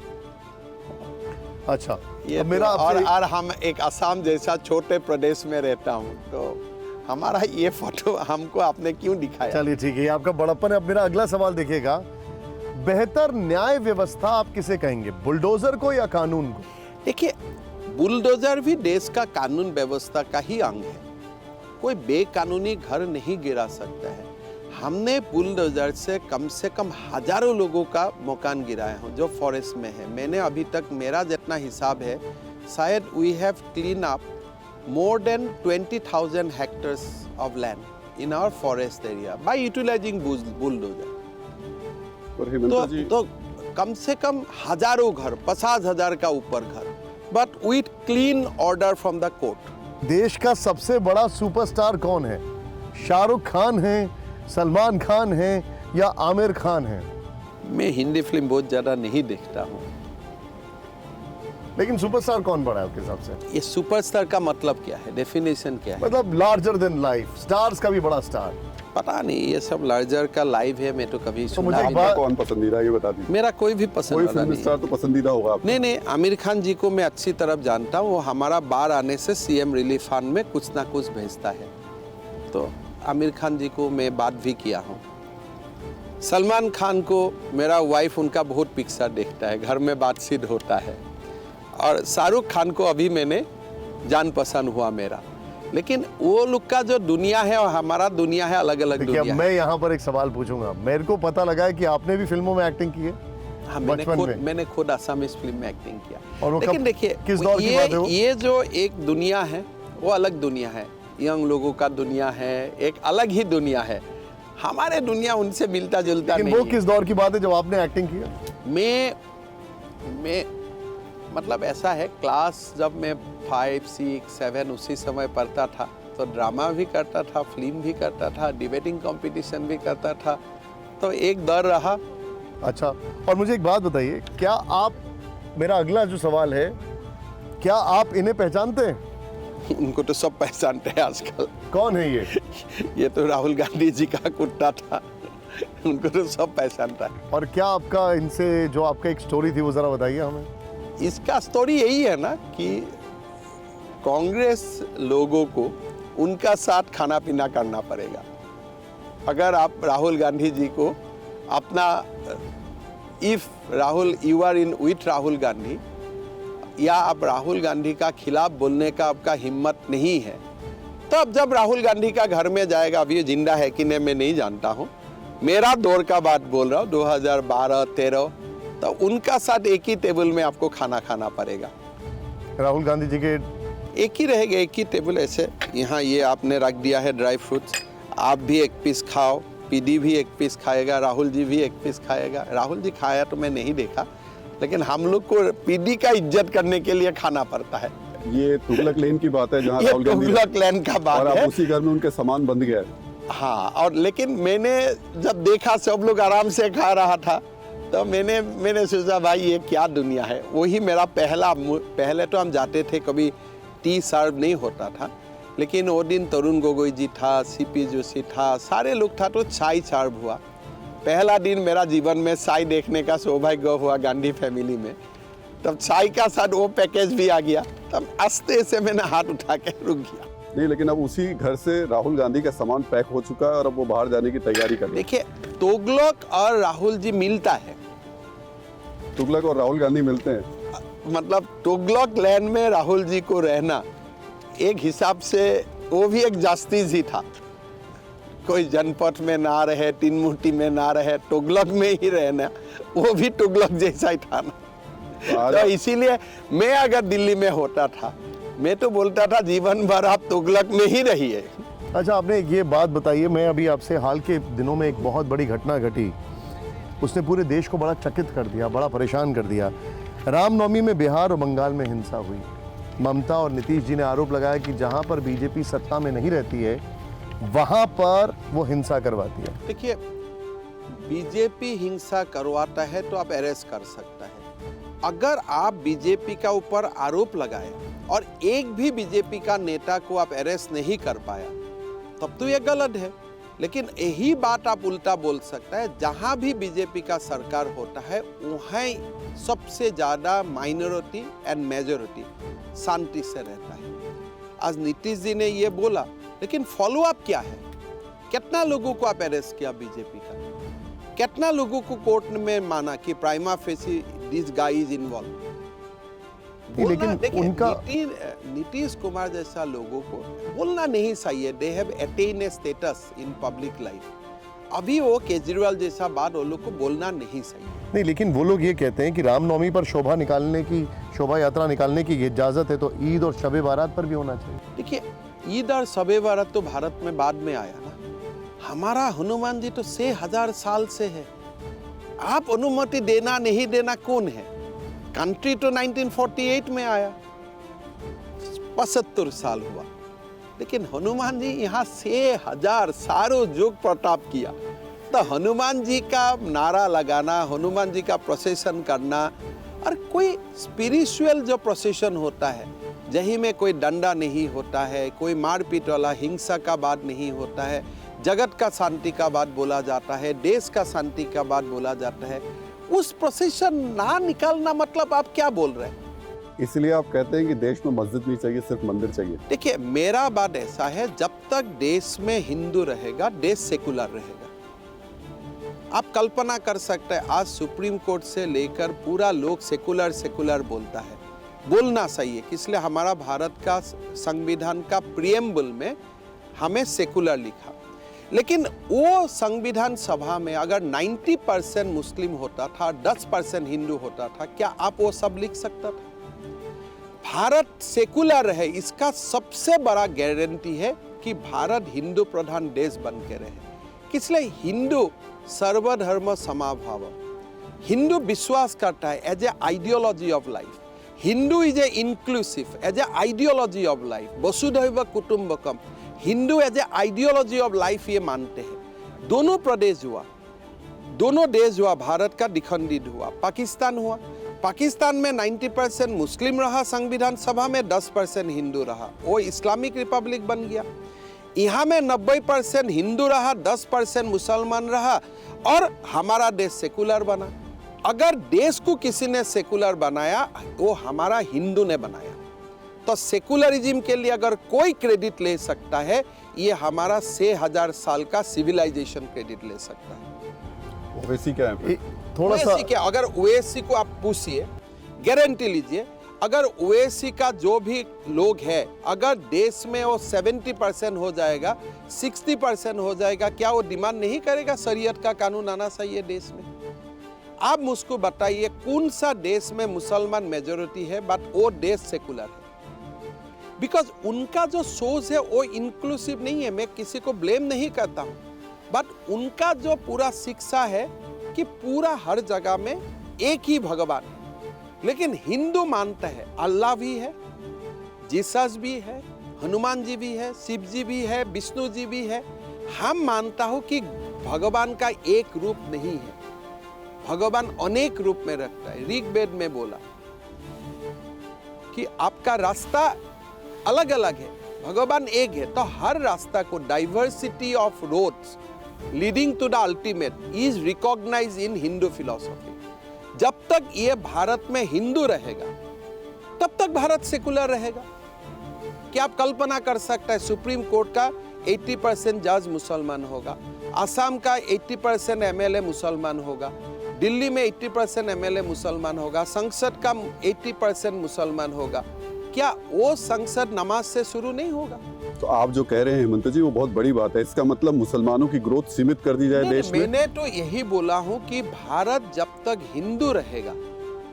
अच्छा, ये अब मेरा तो, और हम एक असम जैसा छोटे प्रदेश में रहता हूँ, तो हमारा ये फोटो हमको आपने क्यों दिखाया? चलिए ठीक है, ये आपका बड़प्पन है। अब मेरा अगला सवाल देखिएगा, बेहतर न्याय व्यवस्था आप किसे कहेंगे, बुलडोजर को या कानून को? देखिए, बुलडोजर भी देश का कानून व्यवस्था का ही अंग है। कोई बेकानूनी घर नहीं गिरा सकता है। हमने बुलडोजर से कम हजारों लोगों का मकान गिराया हूँ जो फॉरेस्ट में है। मैंने अभी तक, मेरा जितना हिसाब है, शायद we have clean up more than 20,000 hectares of land in our forest area by utilizing bulldozer. और हेमंता जी, तो कम से कम हजारों घर, 50,000 का ऊपर घर, but with clean order from the court. देश का सबसे बड़ा सुपरस्टार कौन है, शाहरुख खान है, सलमान खान है या आमिर खान है? मैं हिंदी फिल्म बहुत ज्यादा नहीं देखता हूँ। लेकिन सुपरस्टार कौन बड़ा है आपके हिसाब से? ये सुपरस्टार का मतलब क्या है, डेफिनेशन क्या है? मतलब लार्जर देन लाइफ, स्टार्स का भी बड़ा स्टार। पता नहीं, ये सब लार्जर का लाइव है, मैं तो कभी सुना मुझे भी एक नहीं। बात- कौन पसंदीदा है ये बता दीजिए। मेरा कोई भी पसंद कोई वाला फिल्म नहीं। स्टार तो पसंदीदा होगा आपको? नहीं, आमिर खान जी को मैं अच्छी तरह जानता हूँ। वो हमारा बाहर आने से सीएम रिलीफ फंड में कुछ ना कुछ भेजता है, तो आमिर खान जी को मैं बात भी किया हूँ। सलमान खान को मेरा वाइफ उनका बहुत पिक्चर देखता है, घर में बातचीत होता है। और शाहरुख खान को अभी मैंने जान पसंद हुआ मेरा। लेकिन वो लोग का जो दुनिया है और हमारा दुनिया है, अलग अलग देखिए, दुनिया अब मैं यहाँ पर एक सवाल पूछूंगा। मेरे को पता लगा है कि आपने भी फिल्मों में एक्टिंग की है। हाँ, बचपन में। मैंने खुद असमीज फिल्म में एक्टिंग किया। और वो लेकिन कब- देखिए, किस दौर की बात है वो? ये जो एक दुनिया है वो अलग दुनिया है, यंग लोगों का दुनिया है, एक अलग ही दुनिया है। हमारे दुनिया उनसे मिलता जुलता लेकिन नहीं वो है। किस दौर की बात है जब आपने एक्टिंग किया? मैं मतलब ऐसा है, क्लास जब मैं 5, 6, 7 उसी समय पढ़ता था, तो ड्रामा भी करता था, फिल्म भी करता था, डिबेटिंग कंपटीशन भी करता था, तो एक दौर रहा। अच्छा, और मुझे एक बात बताइए, क्या आप, मेरा अगला जो सवाल है, क्या आप इन्हें पहचानते हैं? उनको तो सब पहचानते हैं आजकल। कौन है ये? ये तो राहुल गांधी जी का कुत्ता था। उनको तो सब पहचानता है। और क्या आपका इनसे जो आपका एक स्टोरी थी वो ज़रा बताइए हमें। इसका स्टोरी यही है ना कि कांग्रेस लोगों को उनका साथ खाना पीना करना पड़ेगा। अगर आप राहुल गांधी जी को अपना if Rahul you are in with Rahul Gandhi या आप राहुल गांधी का खिलाफ बोलने का आपका हिम्मत नहीं है, तब जब राहुल गांधी का घर में जाएगा, अभी जिंदा है कि नहीं मैं नहीं जानता हूँ, मेरा दौर का बात बोल रहा हूँ 2012-13, तो उनका साथ एक ही टेबल में आपको खाना खाना पड़ेगा। राहुल गांधी जी के एक ही रहेगा, एक ही टेबल ऐसे। यहाँ ये आपने रख दिया है ड्राई फ्रूट्स, आप भी एक पीस खाओ, पीडी भी एक पीस खाएगा, राहुल जी भी एक पीस खाएगा। राहुल जी खाया तो मैं नहीं देखा, लेकिन हम लोग को पीडी का इज्जत करने के लिए खाना पड़ता है। ये तुगलक लेन की बात है जहाँ ये राहुल गांधी तुगलक लेन का बात और है। अब उसी घर में उनके सामान बंद गया है। हाँ, और लेकिन मैंने जब देखा सब लोग आराम से खा रहा था, तो मैंने सोचा भाई ये क्या दुनिया है। वही मेरा पहले तो हम जाते थे, कभी टी सर्व नहीं होता था, लेकिन वो दिन तरुण गोगोई जी था, सीपी जोशी था, सारे लोग था, तो चाय सर्व हुआ। पहला दिन मेरा जीवन में चाय देखने का सौभाग्य हुआ गांधी फैमिली में। तब चाय का साथ वो पैकेज भी आ गया, तब आस्ते से मैंने हाथ उठा के रुक गया। नहीं, लेकिन अब उसी घर से राहुल गांधी का सामान पैक हो चुका है और अब वो बाहर जाने की तैयारी कर रहे हैं। देखिए, तुगलक और राहुल जी मिलता है, तुगलक और राहुल गांधी मिलते हैं। मतलब तुगलक लैंड में राहुल जी को रहना एक हिसाब से वो भी एक जस्टिस ही था। कोई जनपथ में ना रहे, तीनमूर्ति में ना रहे, तुगलक में ही रहना, वो भी तुगलक जैसा ही था ना। तो इसीलिए मैं अगर दिल्ली में होता था, मैं तो बोलता था जीवन भर आप तुगलक में ही रहिए। अच्छा, आपने ये बात बताइए, मैं अभी आपसे हाल के दिनों में एक बहुत बड़ी घटना घटी, उसने पूरे देश को बड़ा चकित कर दिया, बड़ा परेशान कर दिया। रामनवमी में बिहार और बंगाल में हिंसा हुई। ममता और नीतीश जी ने आरोप लगाया कि जहां पर बीजेपी सत्ता में नहीं रहती है वहां पर वो हिंसा करवाती है। देखिए, बीजेपी हिंसा करवाता है तो आप अरेस्ट कर सकता है। अगर आप बीजेपी का ऊपर आरोप लगाए और एक भी बीजेपी का नेता को आप अरेस्ट नहीं कर पाया, तब तो ये गलत है। लेकिन यही बात आप उल्टा बोल सकता है, जहां भी बीजेपी का सरकार होता है वहीं सबसे ज्यादा माइनॉरिटी एंड मेजॉरिटी शांति से रहता है। आज नीतीश जी ने ये बोला, लेकिन फॉलो अप क्या है? कितना लोगों को आप अरेस्ट किया बीजेपी का? कितना लोगों को कोर्ट में माना कि prima facie this guy is involve? लेकिन उनका नीतीश कुमार जैसा लोगों को बोलना नहीं चाहिए। They have attain A status in public life. अभी वो केजरीवाल जैसा बात वो लोग को बोलना नहीं चाहिए। नहीं, लेकिन वो लोग ये कहते हैं कि रामनवमी पर शोभा यात्रा निकालने की इजाजत है, तो ईद और शबे बारात पर भी होना चाहिए। देखिए, ईद और शबे बारात तो भारत में बाद में आया ना। हमारा हनुमान जी तो 6000 साल से है। आप अनुमति देना नहीं देना कौन है? कंट्री तो 1948 में आया, 75 साल हुआ, लेकिन हनुमान जी यहाँ 6000 सारों युग प्रताप किया। तो हनुमान जी का नारा लगाना, हनुमान जी का प्रोसेशन करना, और कोई स्पिरिचुअल जो प्रोसेशन होता है, जहीं में कोई डंडा नहीं होता है, कोई मारपीट वाला हिंसा का बात नहीं होता है, जगत का शांति का बात बोला जाता है, देश का शांति का बात बोला जाता है, उस प्रोसेशन ना निकालना मतलब आप क्या बोल रहे हैं? इसलिए आप कहते हैं कि देश में मस्जिद नहीं चाहिए, सिर्फ मंदिर चाहिए। देखिए, मेरा बात ऐसा है, जब तक देश में हिंदू रहेगा, देश सेकुलर रहेगा। आप कल्पना कर सकते हैं, आज सुप्रीम कोर्ट से लेकर पूरा लोग सेकुलर बोलता है। बोलना चाहिए, इसलिए हमारा भारत का संविधान का प्रियम्बल में हमें सेकुलर लिखा। लेकिन वो संविधान सभा में अगर 90% मुस्लिम होता था, 10% हिंदू होता था, क्या आप वो सब लिख सकता था? भारत सेकुलर है, इसका सबसे बड़ा गारंटी है कि भारत हिंदू प्रधान देश बन के रहे। इसलिए हिंदू सर्वधर्म समाभाव, हिंदू विश्वास करता है as a ideology of life. Hindu is a inclusive as a ideology of life. वसुधैव कुटुंबकम, Hindu as a ideology of life ये मानते हैं। दोनों प्रदेश हुआ, दोनों देश हुआ, भारत का द्विखंडित हुआ, पाकिस्तान हुआ। पाकिस्तान में 90% मुस्लिम रहा, संविधान सभा में 10% हिंदू रहा, वो इस्लामिक रिपब्लिक बन गया। यहाँ में 90% हिंदू रहा, 10% मुसलमान रहा और हमारा देश सेकुलर बना। अगर देश को किसी ने सेकुलर बनाया वो हमारा हिंदू ने बनाया, तो सेकुलरिज्म के लिए अगर कोई क्रेडिट ले सकता है ये हमारा 6000 साल का सिविलाइजेशन क्रेडिट ले सकता है। ओवैसी क्या है? थोड़ा सा ओवैसी क्या, अगर ओवैसी को आप पूछिए, गारंटी लीजिए, अगर ओवैसी का जो भी लोग है अगर देश में वो 70% हो जाएगा, 60% हो जाएगा, क्या वो डिमांड नहीं करेगा शरीयत का कानून आना चाहिए देश में? आप मुझको बताइए कौन सा देश में मुसलमान मेजोरिटी है बट वो देश सेकुलर है? बिकॉज उनका जो सोच है वो इंक्लूसिव नहीं है। मैं किसी को ब्लेम नहीं करता हूँ, बट उनका जो पूरा शिक्षा है कि पूरा हर जगह में एक ही भगवान है। लेकिन हिंदू मानता है अल्लाह भी है, जीसस भी है, हनुमान जी भी है, शिव जी भी है, विष्णु जी भी है। हम मानता हूँ कि भगवान का एक रूप नहीं है, भगवान अनेक रूप में रखता है। ऋग्वेद में बोला कि आपका रास्ता अलग अलग है, भगवान एक है, तो हर रास्ता को diversity of roads leading to the ultimate is recognised in Hindu philosophy. जब तक ये भारत में हिंदू रहेगा तब तक भारत सेकुलर रहेगा। क्या आप कल्पना कर सकते हैं सुप्रीम कोर्ट का 80% जज मुसलमान होगा, असम का 80% एमएलए मुसलमान होगा, दिल्ली में 80% एमएलए मुसलमान होगा, संसद का 80% मुसलमान होगा, क्या वो संसद नमाज से शुरू नहीं होगा? तो आप जो कह रहे हैं हेमंत जी वो बहुत बड़ी बात है। इसका मतलब मुसलमानों की ग्रोथ सीमित कर दी जाए देश में? मैंने तो यही बोला हूं कि भारत जब तक हिंदू रहेगा,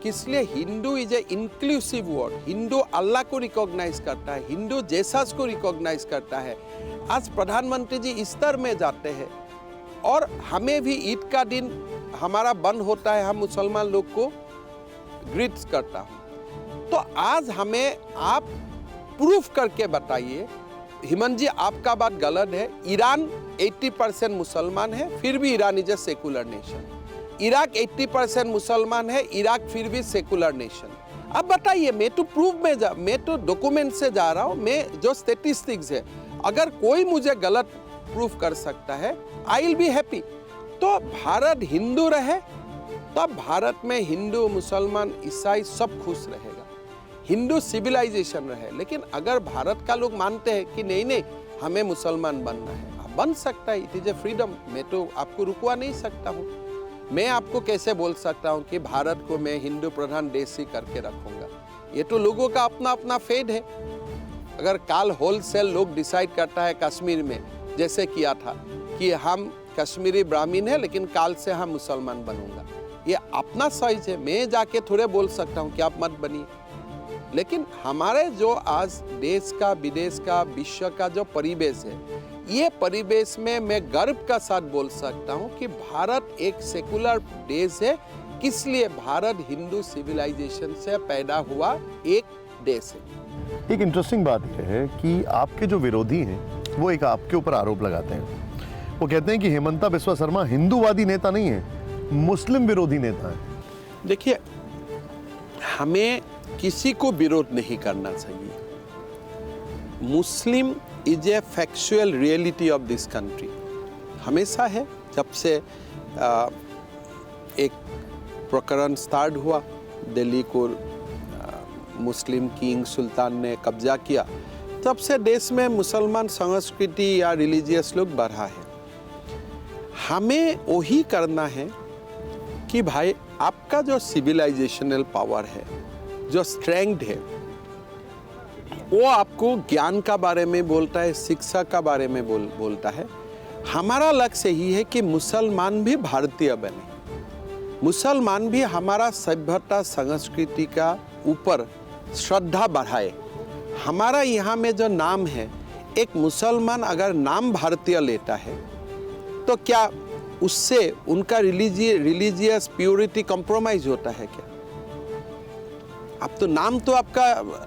किसलिए Hindu is a inclusive word. Hindu Allah को रिकॉग्नाइज करता है, हिंदू जेसस को रिकॉग्नाइज करता है। आज प्रधानमंत्री जी ईस्टर में जाते हैं और हमें भी ईद का दिन हमारा बंद होता है, हम मुसलमान लोग को ग्रीट करता हूं। तो आज हमें आप प्रूफ करके बताइए, हेमंत जी आपका बात गलत है। ईरान 80% मुसलमान है, फिर भी Iran is a secular nation. Iraq 80% मुसलमान है, इराक फिर भी सेकुलर नेशन। अब बताइए, मैं तो प्रूफ में मैं तो डॉक्यूमेंट से जा रहा हूं, मैं जो स्टेटिस्टिक्स है, अगर कोई मुझे गलत प्रूफ कर सकता है आई विल बी हैप्पी। तो भारत हिंदू रहे तब भारत में हिंदू मुसलमान ईसाई सब खुश रहेगा, हिंदू सिविलाइजेशन रहे। लेकिन अगर भारत का लोग मानते हैं कि नहीं नहीं हमें मुसलमान बनना है, आप बन सकता है, इट इज ए फ्रीडम, मैं तो आपको रुकवा नहीं सकता हूँ। मैं आपको कैसे बोल सकता हूँ कि भारत को मैं हिंदू प्रधान देश ही करके रखूंगा? ये तो लोगों का अपना अपना फेड है। अगर काल होलसेल लोग डिसाइड करता है कश्मीर में, जैसे किया था कि हम कश्मीरी ब्राह्मण है लेकिन काल से हम मुसलमान बनूंगा, ये अपना साइज है। मैं जाके थोड़े बोल सकता हूँ कि आप मत बनिए। लेकिन हमारे जो आज देश का, विदेश का, विश्व का जो परिवेश है, ये परिवेश में मैं गर्व का साथ बोल सकता हूँ कि भारत एक सेकुलर देश है। इसलिए भारत हिंदू सिविलाइजेशन से पैदा हुआ एक देश है। एक इंटरेस्टिंग बात यह है कि आपके जो विरोधी हैं वो एक आपके ऊपर आरोप लगाते हैं। वो कहते हैं कि हेमंता बिस्वा शर्मा हिंदूवादी नेता नहीं है, मुस्लिम विरोधी नेता है। देखिए, हमें किसी को विरोध नहीं करना चाहिए। Muslim is a factual reality of this country, हमेशा है। जब से एक प्रकरण स्टार्ट हुआ, दिल्ली को मुस्लिम किंग सुल्तान ने कब्जा किया, तब से देश में मुसलमान संस्कृति या रिलीजियस लोग बढ़ा है। हमें वही करना है कि भाई आपका जो सिविलाइजेशनल पावर है, जो स्ट्रेंथ है, वो आपको ज्ञान का बारे में बोलता है, शिक्षा का बारे में बोलता है। हमारा लक्ष्य यही है कि मुसलमान भी भारतीय बने, मुसलमान भी हमारा सभ्यता संस्कृति का ऊपर श्रद्धा बढ़ाए। हमारा यहाँ में जो नाम है, एक मुसलमान अगर नाम भारतीय लेता है तो क्या उससे उनका रिलीजियस प्योरिटी कॉम्प्रोमाइज होता है क्या? अब तो नाम तो आपका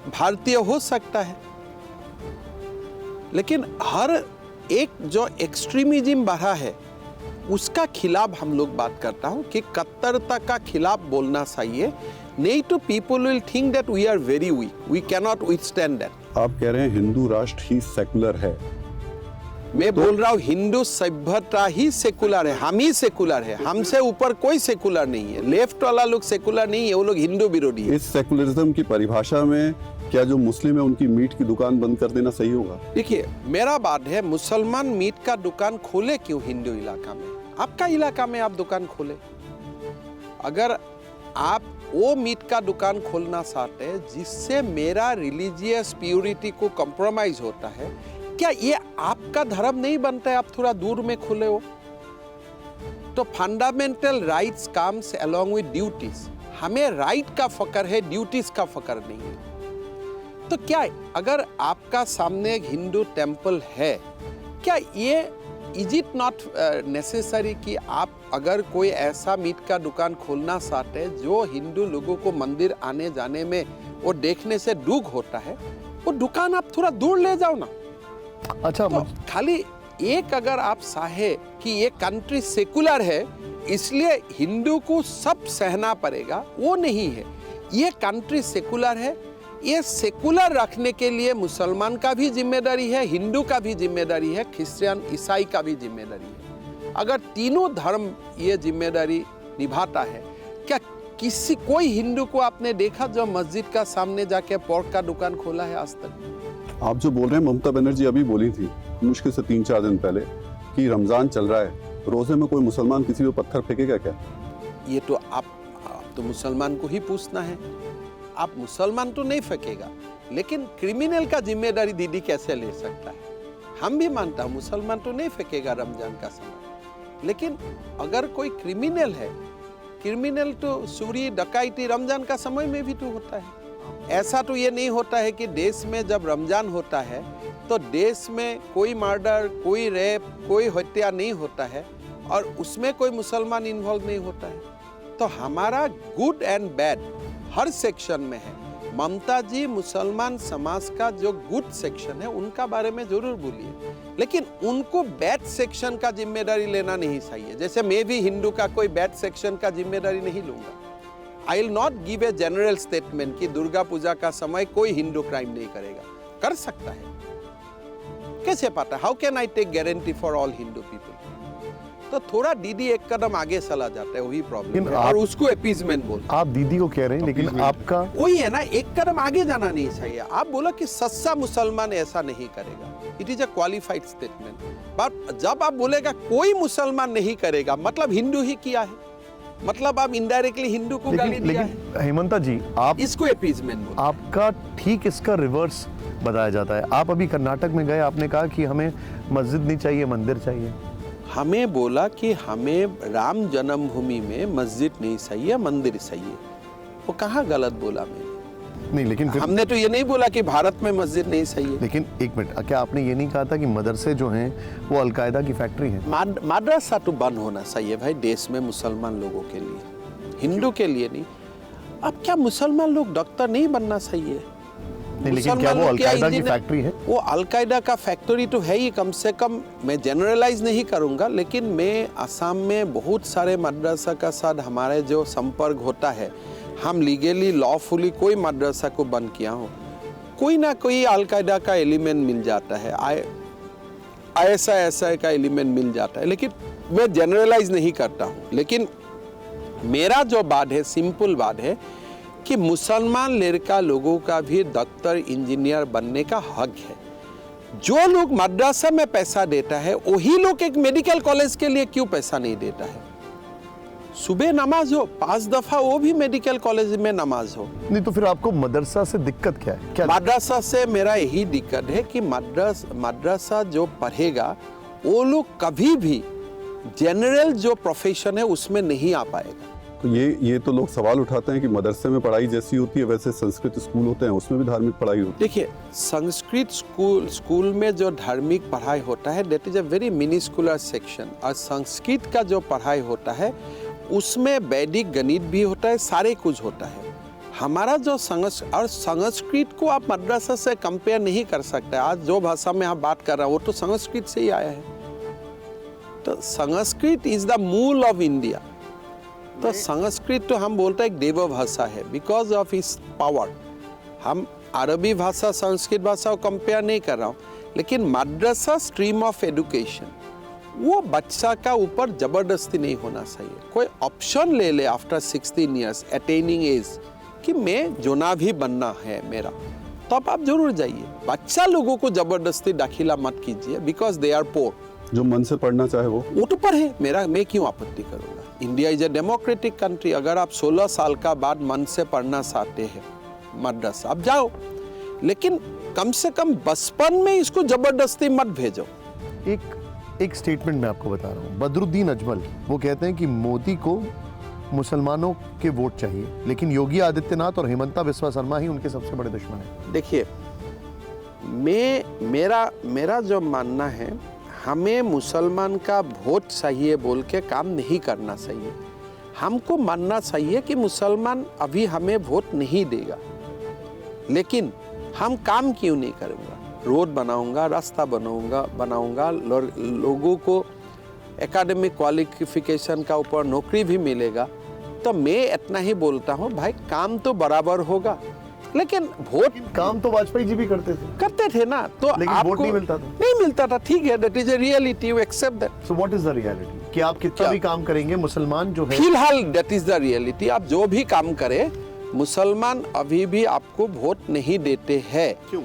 भारतीय हो सकता है, लेकिन हर एक जो एक्सट्रीमिज्म बढ़ा है उसका खिलाफ हम लोग बात करता हूं कि कट्टरता का खिलाफ बोलना चाहिए, नहीं तो people will think that we are very weak, we can not withstand that. आप कह रहे हैं हिंदू राष्ट्र ही सेकुलर है, मैं बोल रहा हूँ हिंदू सभ्यता ही सेकुलर है, हम ही सेकुलर है, हमसे ऊपर कोई सेकुलर नहीं है। लेफ्ट वाला लोग सेकुलर नहीं है, वो लोग हिंदू विरोधी है। इस सेकुलरिज्म की परिभाषा में क्या जो मुस्लिम है उनकी मीट की दुकान बंद कर देना सही होगा? देखिए मेरा बात है, मुसलमान मीट का दुकान खोले क्यों हिंदू इलाका में? आपका इलाका में आप दुकान खोले। अगर आप वो मीट का दुकान खोलना चाहते हैं जिससे मेरा रिलीजियस प्योरिटी को कॉम्प्रोमाइज होता है, क्या ये आपका धर्म नहीं बनता है? आप थोड़ा दूर में खुले हो तो fundamental rights comes along with duties. हमें राइट का फकर है, ड्यूटीज का फकर नहीं है। तो क्या अगर आपका सामने एक हिंदू टेम्पल है, क्या ये इज इट नॉट नेसेसरी कि आप अगर कोई ऐसा मीट का दुकान खोलना चाहते हैं जो हिंदू लोगों को मंदिर आने जाने में वो देखने से दुख होता है, वो दुकान आप थोड़ा दूर ले जाओ ना। अच्छा, तो खाली एक अगर आप चाहे कि ये कंट्री सेकुलर है इसलिए हिंदू को सब सहना पड़ेगा, वो नहीं है। ये कंट्री सेकुलर है, ये सेकुलर रखने के लिए मुसलमान का भी जिम्मेदारी है, हिंदू का भी जिम्मेदारी है, क्रिश्चियन ईसाई का भी जिम्मेदारी है। अगर तीनों धर्म ये जिम्मेदारी निभाता है, क्या कोई हिंदू को आपने देखा जो मस्जिद का सामने जाके पोर्क का दुकान खोला है आज तक? आप जो बोल रहे हैं, ममता बनर्जी अभी बोली थी मुश्किल से 3-4 दिन पहले कि रमजान चल रहा है, रोजे में कोई मुसलमान किसी पे पत्थर फेंकेगा क्या? ये तो आप तो मुसलमान को ही पूछना है। आप मुसलमान तो नहीं फेंकेगा, लेकिन क्रिमिनल का जिम्मेदारी दीदी कैसे ले सकता है? हम भी मानता हूँ मुसलमान तो नहीं फेंकेगा रमजान का समय, लेकिन अगर कोई क्रिमिनल है, क्रिमिनल तो चोरी डकैती रमजान का समय में भी तो होता है। ऐसा तो ये नहीं होता है कि देश में जब रमजान होता है तो देश में कोई मर्डर, कोई रेप, कोई हत्या नहीं होता है और उसमें कोई मुसलमान इन्वॉल्व नहीं होता है। तो हमारा good and bad her section में है। ममता जी मुसलमान समाज का जो गुड सेक्शन है उनका बारे में जरूर बोलिए, लेकिन उनको बैड सेक्शन का जिम्मेदारी लेना नहीं चाहिए। जैसे मैं भी हिंदू का कोई बैड सेक्शन का जिम्मेदारी नहीं लूंगा। I will not give a general statement कि दुर्गा पूजा का समय कोई हिंदू क्राइम नहीं करेगा। कर सकता है, कैसे पता? How can I take guarantee for all Hindu people? तो थोड़ा दीदी एक कदम आगे चला जाता है, वही प्रॉब्लम है। और उसको अपीजमेंट बोल, आप दीदी को कह रहे हैं, लेकिन आपका वही है ना, एक कदम आगे जाना नहीं चाहिए। आप बोला कि सच्चा मुसलमान ऐसा नहीं करेगा, it is a qualified statement. But जब आप बोलेगा कोई मुसलमान नहीं करेगा, मतलब हिंदू ही किया है, मतलब आप इनडायरेक्टली हिंदू को गाली दिया है। हेमंता जी, आप इसको अपीजमेंट बोल। आपका ठीक इसका रिवर्स बताया जाता है। आप अभी कर्नाटक में गए, आपने कहा कि हमें मस्जिद नहीं चाहिए, मंदिर चाहिए। हमें बोला कि हमें राम जन्मभूमि में मस्जिद नहीं चाहिए, मंदिर चाहिए। वो कहाँ गलत बोला मैंने? नहीं, लेकिन फिर हमने तो ये नहीं बोला कि भारत में मस्जिद नहीं चाहिए। लेकिन एक मिनट, क्या आपने ये नहीं कहा था कि मदरसे जो हैं वो अलकायदा की फैक्ट्री है? मदरसा तो बंद होना चाहिए भाई देश में मुसलमान लोगों के लिए, हिंदू के लिए नहीं। अब क्या मुसलमान लोग डॉक्टर नहीं बनना चाहिए? नहीं, लेकिन क्या वो अलकायदा की फैक्ट्री है? वो अलकायदा का फैक्ट्री तो है ही, कम से कम मैं जनरलाइज नहीं करूंगा, लेकिन मैं असम में बहुत सारे मदरसा का साथ हमारे जो संपर्क होता है, हम लीगली लॉफुली कोई मदरसा को बंद किया हो, कोई ना कोई अलकायदा का एलिमेंट मिल जाता है, ऐसा का एलिमेंट मिल जाता है। लेकिन मैं जनरलाइज नहीं करता हूँ। लेकिन मेरा जो बात है, सिंपल बात है कि मुसलमान लड़का लोगों का भी डॉक्टर इंजीनियर बनने का हक है। जो लोग मदरसा में पैसा देता है वही लोग एक मेडिकल कॉलेज के लिए क्यों पैसा नहीं देता है? सुबह नमाज हो 5 दफा, वो भी मेडिकल कॉलेज में नमाज हो। नहीं तो फिर आपको मदरसा से दिक्कत क्या है? क्या मदरसा से मेरा यही दिक्कत है कि मदरसा जो पढ़ेगा वो लोग कभी भी जनरल जो प्रोफेशन है उसमें नहीं आ पाएगा। तो ये तो लोग सवाल उठाते हैं कि मदरसे में पढ़ाई जैसी होती है वैसे संस्कृत स्कूल होते हैं, उसमें भी धार्मिक पढ़ाई होती है। देखिए, संस्कृत स्कूल में जो धार्मिक पढ़ाई होता है that is a very miniscular section, और संस्कृत का जो पढ़ाई होता है उसमें वैदिक गणित भी होता है, सारे कुछ होता है। हमारा जो संस्कृत को आप मदरसा से कंपेयर नहीं कर सकते। आज जो भाषा में आप बात कर रहे हैं वो तो संस्कृत से ही आया है। तो संस्कृत इज द मूल ऑफ इंडिया। तो संस्कृत तो हम बोलते हैं एक देव भाषा है, बिकॉज ऑफ इस पावर। हम अरबी भाषा संस्कृत भाषा को कंपेयर नहीं कर रहा हूँ, लेकिन मद्रसा स्ट्रीम ऑफ एजुकेशन वो बच्चा का ऊपर जबरदस्ती नहीं होना चाहिए। कोई ऑप्शन ले ले आफ्टर 16 ईयर्स अटेनिंग एज कि मैं जोना भी बनना है मेरा, तब आप जरूर जाइए। बच्चा लोगों को जबरदस्ती दाखिला मत कीजिए, बिकॉज दे आर पोर। जो मन से पढ़ना चाहे वो तो पढ़े, मैं क्यों आपत्ति करूंगा। India is a democratic country. अगर आप 16 साल का बाद मन से पढ़ना चाहते हैं मद्रसा, आप जाओ, लेकिन कम से कम बचपन में इसको जबरदस्ती मत भेजो। एक स्टेटमेंट मैं आपको बता रहा हूँ, बदरुद्दीन अजमल वो कहते हैं कि मोदी को मुसलमानों के वोट चाहिए, लेकिन योगी आदित्यनाथ और हेमंता बिस्वा शर्मा ही उनके सबसे बड़े दुश्मन हैं। देखिए, मेरा जो मानना है, हमें मुसलमान का वोट चाहिए बोल के काम नहीं करना चाहिए। हमको मानना चाहिए कि मुसलमान अभी हमें वोट नहीं देगा, लेकिन हम काम क्यों नहीं करूँगा। रोड बनाऊंगा, रास्ता बनाऊंगा, लोगों को एकेडमिक क्वालिफिकेशन का ऊपर नौकरी भी मिलेगा। तो मैं इतना ही बोलता हूँ, भाई काम तो बराबर होगा, लेकिन वोट काम तो वाजपेयी जी भी करते थे ना, तो लेकिन आपको वोट नहीं मिलता था। ठीक है, that is a reality, you accept that. So what is the reality कि आप कितना भी काम करेंगे, मुसलमान जो है फिलहाल दैट इज द रियलिटी। आप जो भी काम करें, मुसलमान अभी भी आपको वोट नहीं देते हैं। क्यों?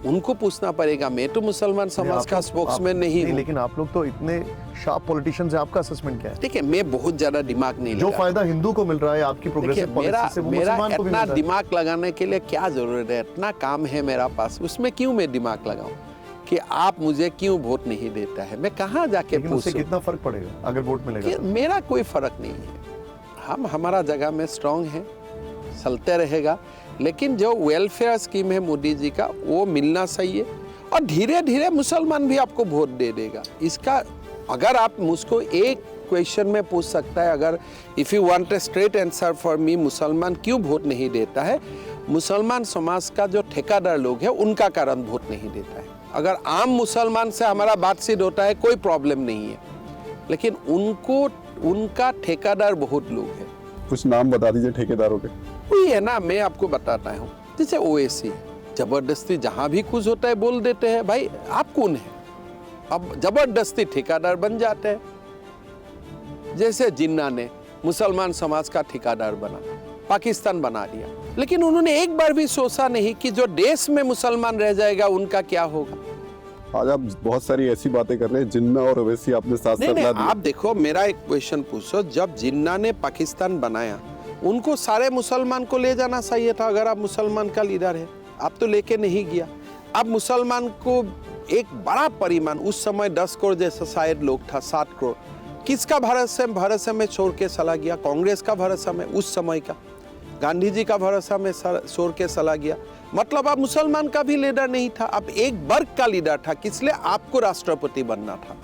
उनको पूछना पड़ेगा। मैं तो मुसलमान समाज का स्पोक्समैन नहीं हूँ। लेकिन आप लोग तो इतने शार्प पॉलिटिशियंस हैं, आपका असेसमेंट क्या है? ठीक है, मैं बहुत ज्यादा दिमाग नहीं जो फायदा हिंदू को मिल रहा है आपकी प्रोग्रेसिव पॉलिसी से, वो मुसलमान को भी मिल रहा है। इतना दिमाग लगाने के लिए क्या जरूरत है? इतना काम है मेरा पास, उसमें क्यों मैं दिमाग लगाऊं कि आप मुझे क्यों वोट नहीं देता है? मैं कहाँ जाके पूछूं? कितना फर्क पड़ेगा अगर वोट मिलेगा? मेरा कोई फर्क नहीं है। हम हमारा जगह में स्ट्रांग है, चलते रहेगा, लेकिन जो वेलफेयर स्कीम है मोदी जी का, वो मिलना चाहिए, और धीरे धीरे मुसलमान भी आपको वोट दे देगा। इसका अगर आप मुझको एक क्वेश्चन में पूछ सकता है, अगर if you want a straight answer for me, मुसलमान क्यों वोट नहीं देता है? मुसलमान समाज का जो ठेकेदार लोग है, उनका कारण वोट नहीं देता है। अगर आम मुसलमान से हमारा बातचीत होता है, कोई प्रॉब्लम नहीं है, लेकिन उनका ठेकेदार बहुत लोग हैं। कुछ नाम बता दीजिए ठेकेदारों के। वही है ना, मैं आपको बताता हूँ। जैसे ओवैसी, जबरदस्ती जहां भी कुछ होता है बोल देते हैं, भाई आप कौन है? अब जबरदस्ती ठेकेदार बन जाते हैं। जैसे जिन्ना ने मुसलमान समाज का ठेकेदार बना, पाकिस्तान बना दिया, लेकिन उन्होंने एक बार भी सोचा नहीं कि जो देश में मुसलमान रह जाएगा उनका क्या होगा। आज आप बहुत सारी ऐसी बातें कर रहे हैं, जिन्ना और ओवैसी आपने साथ साथ ला दिए। आप देखो, मेरा एक क्वेश्चन पूछो, जब जिन्ना ने पाकिस्तान बनाया, उनको सारे मुसलमान को ले जाना चाहिए था। अगर आप मुसलमान का लीडर है, आप तो लेके नहीं गया। अब मुसलमान को एक बड़ा परिमाण, उस समय 10 करोड़ जैसा शायद लोग था, 7 करोड़, किसका भरोसे में छोड़ के चला गया? कांग्रेस का भरोसा में, उस समय का गांधी जी का भरोसा में छोड़ के चला गया। मतलब आप मुसलमान का भी लीडर नहीं था, आप एक वर्ग का लीडर था, किसलिए? आपको राष्ट्रपति बनना था।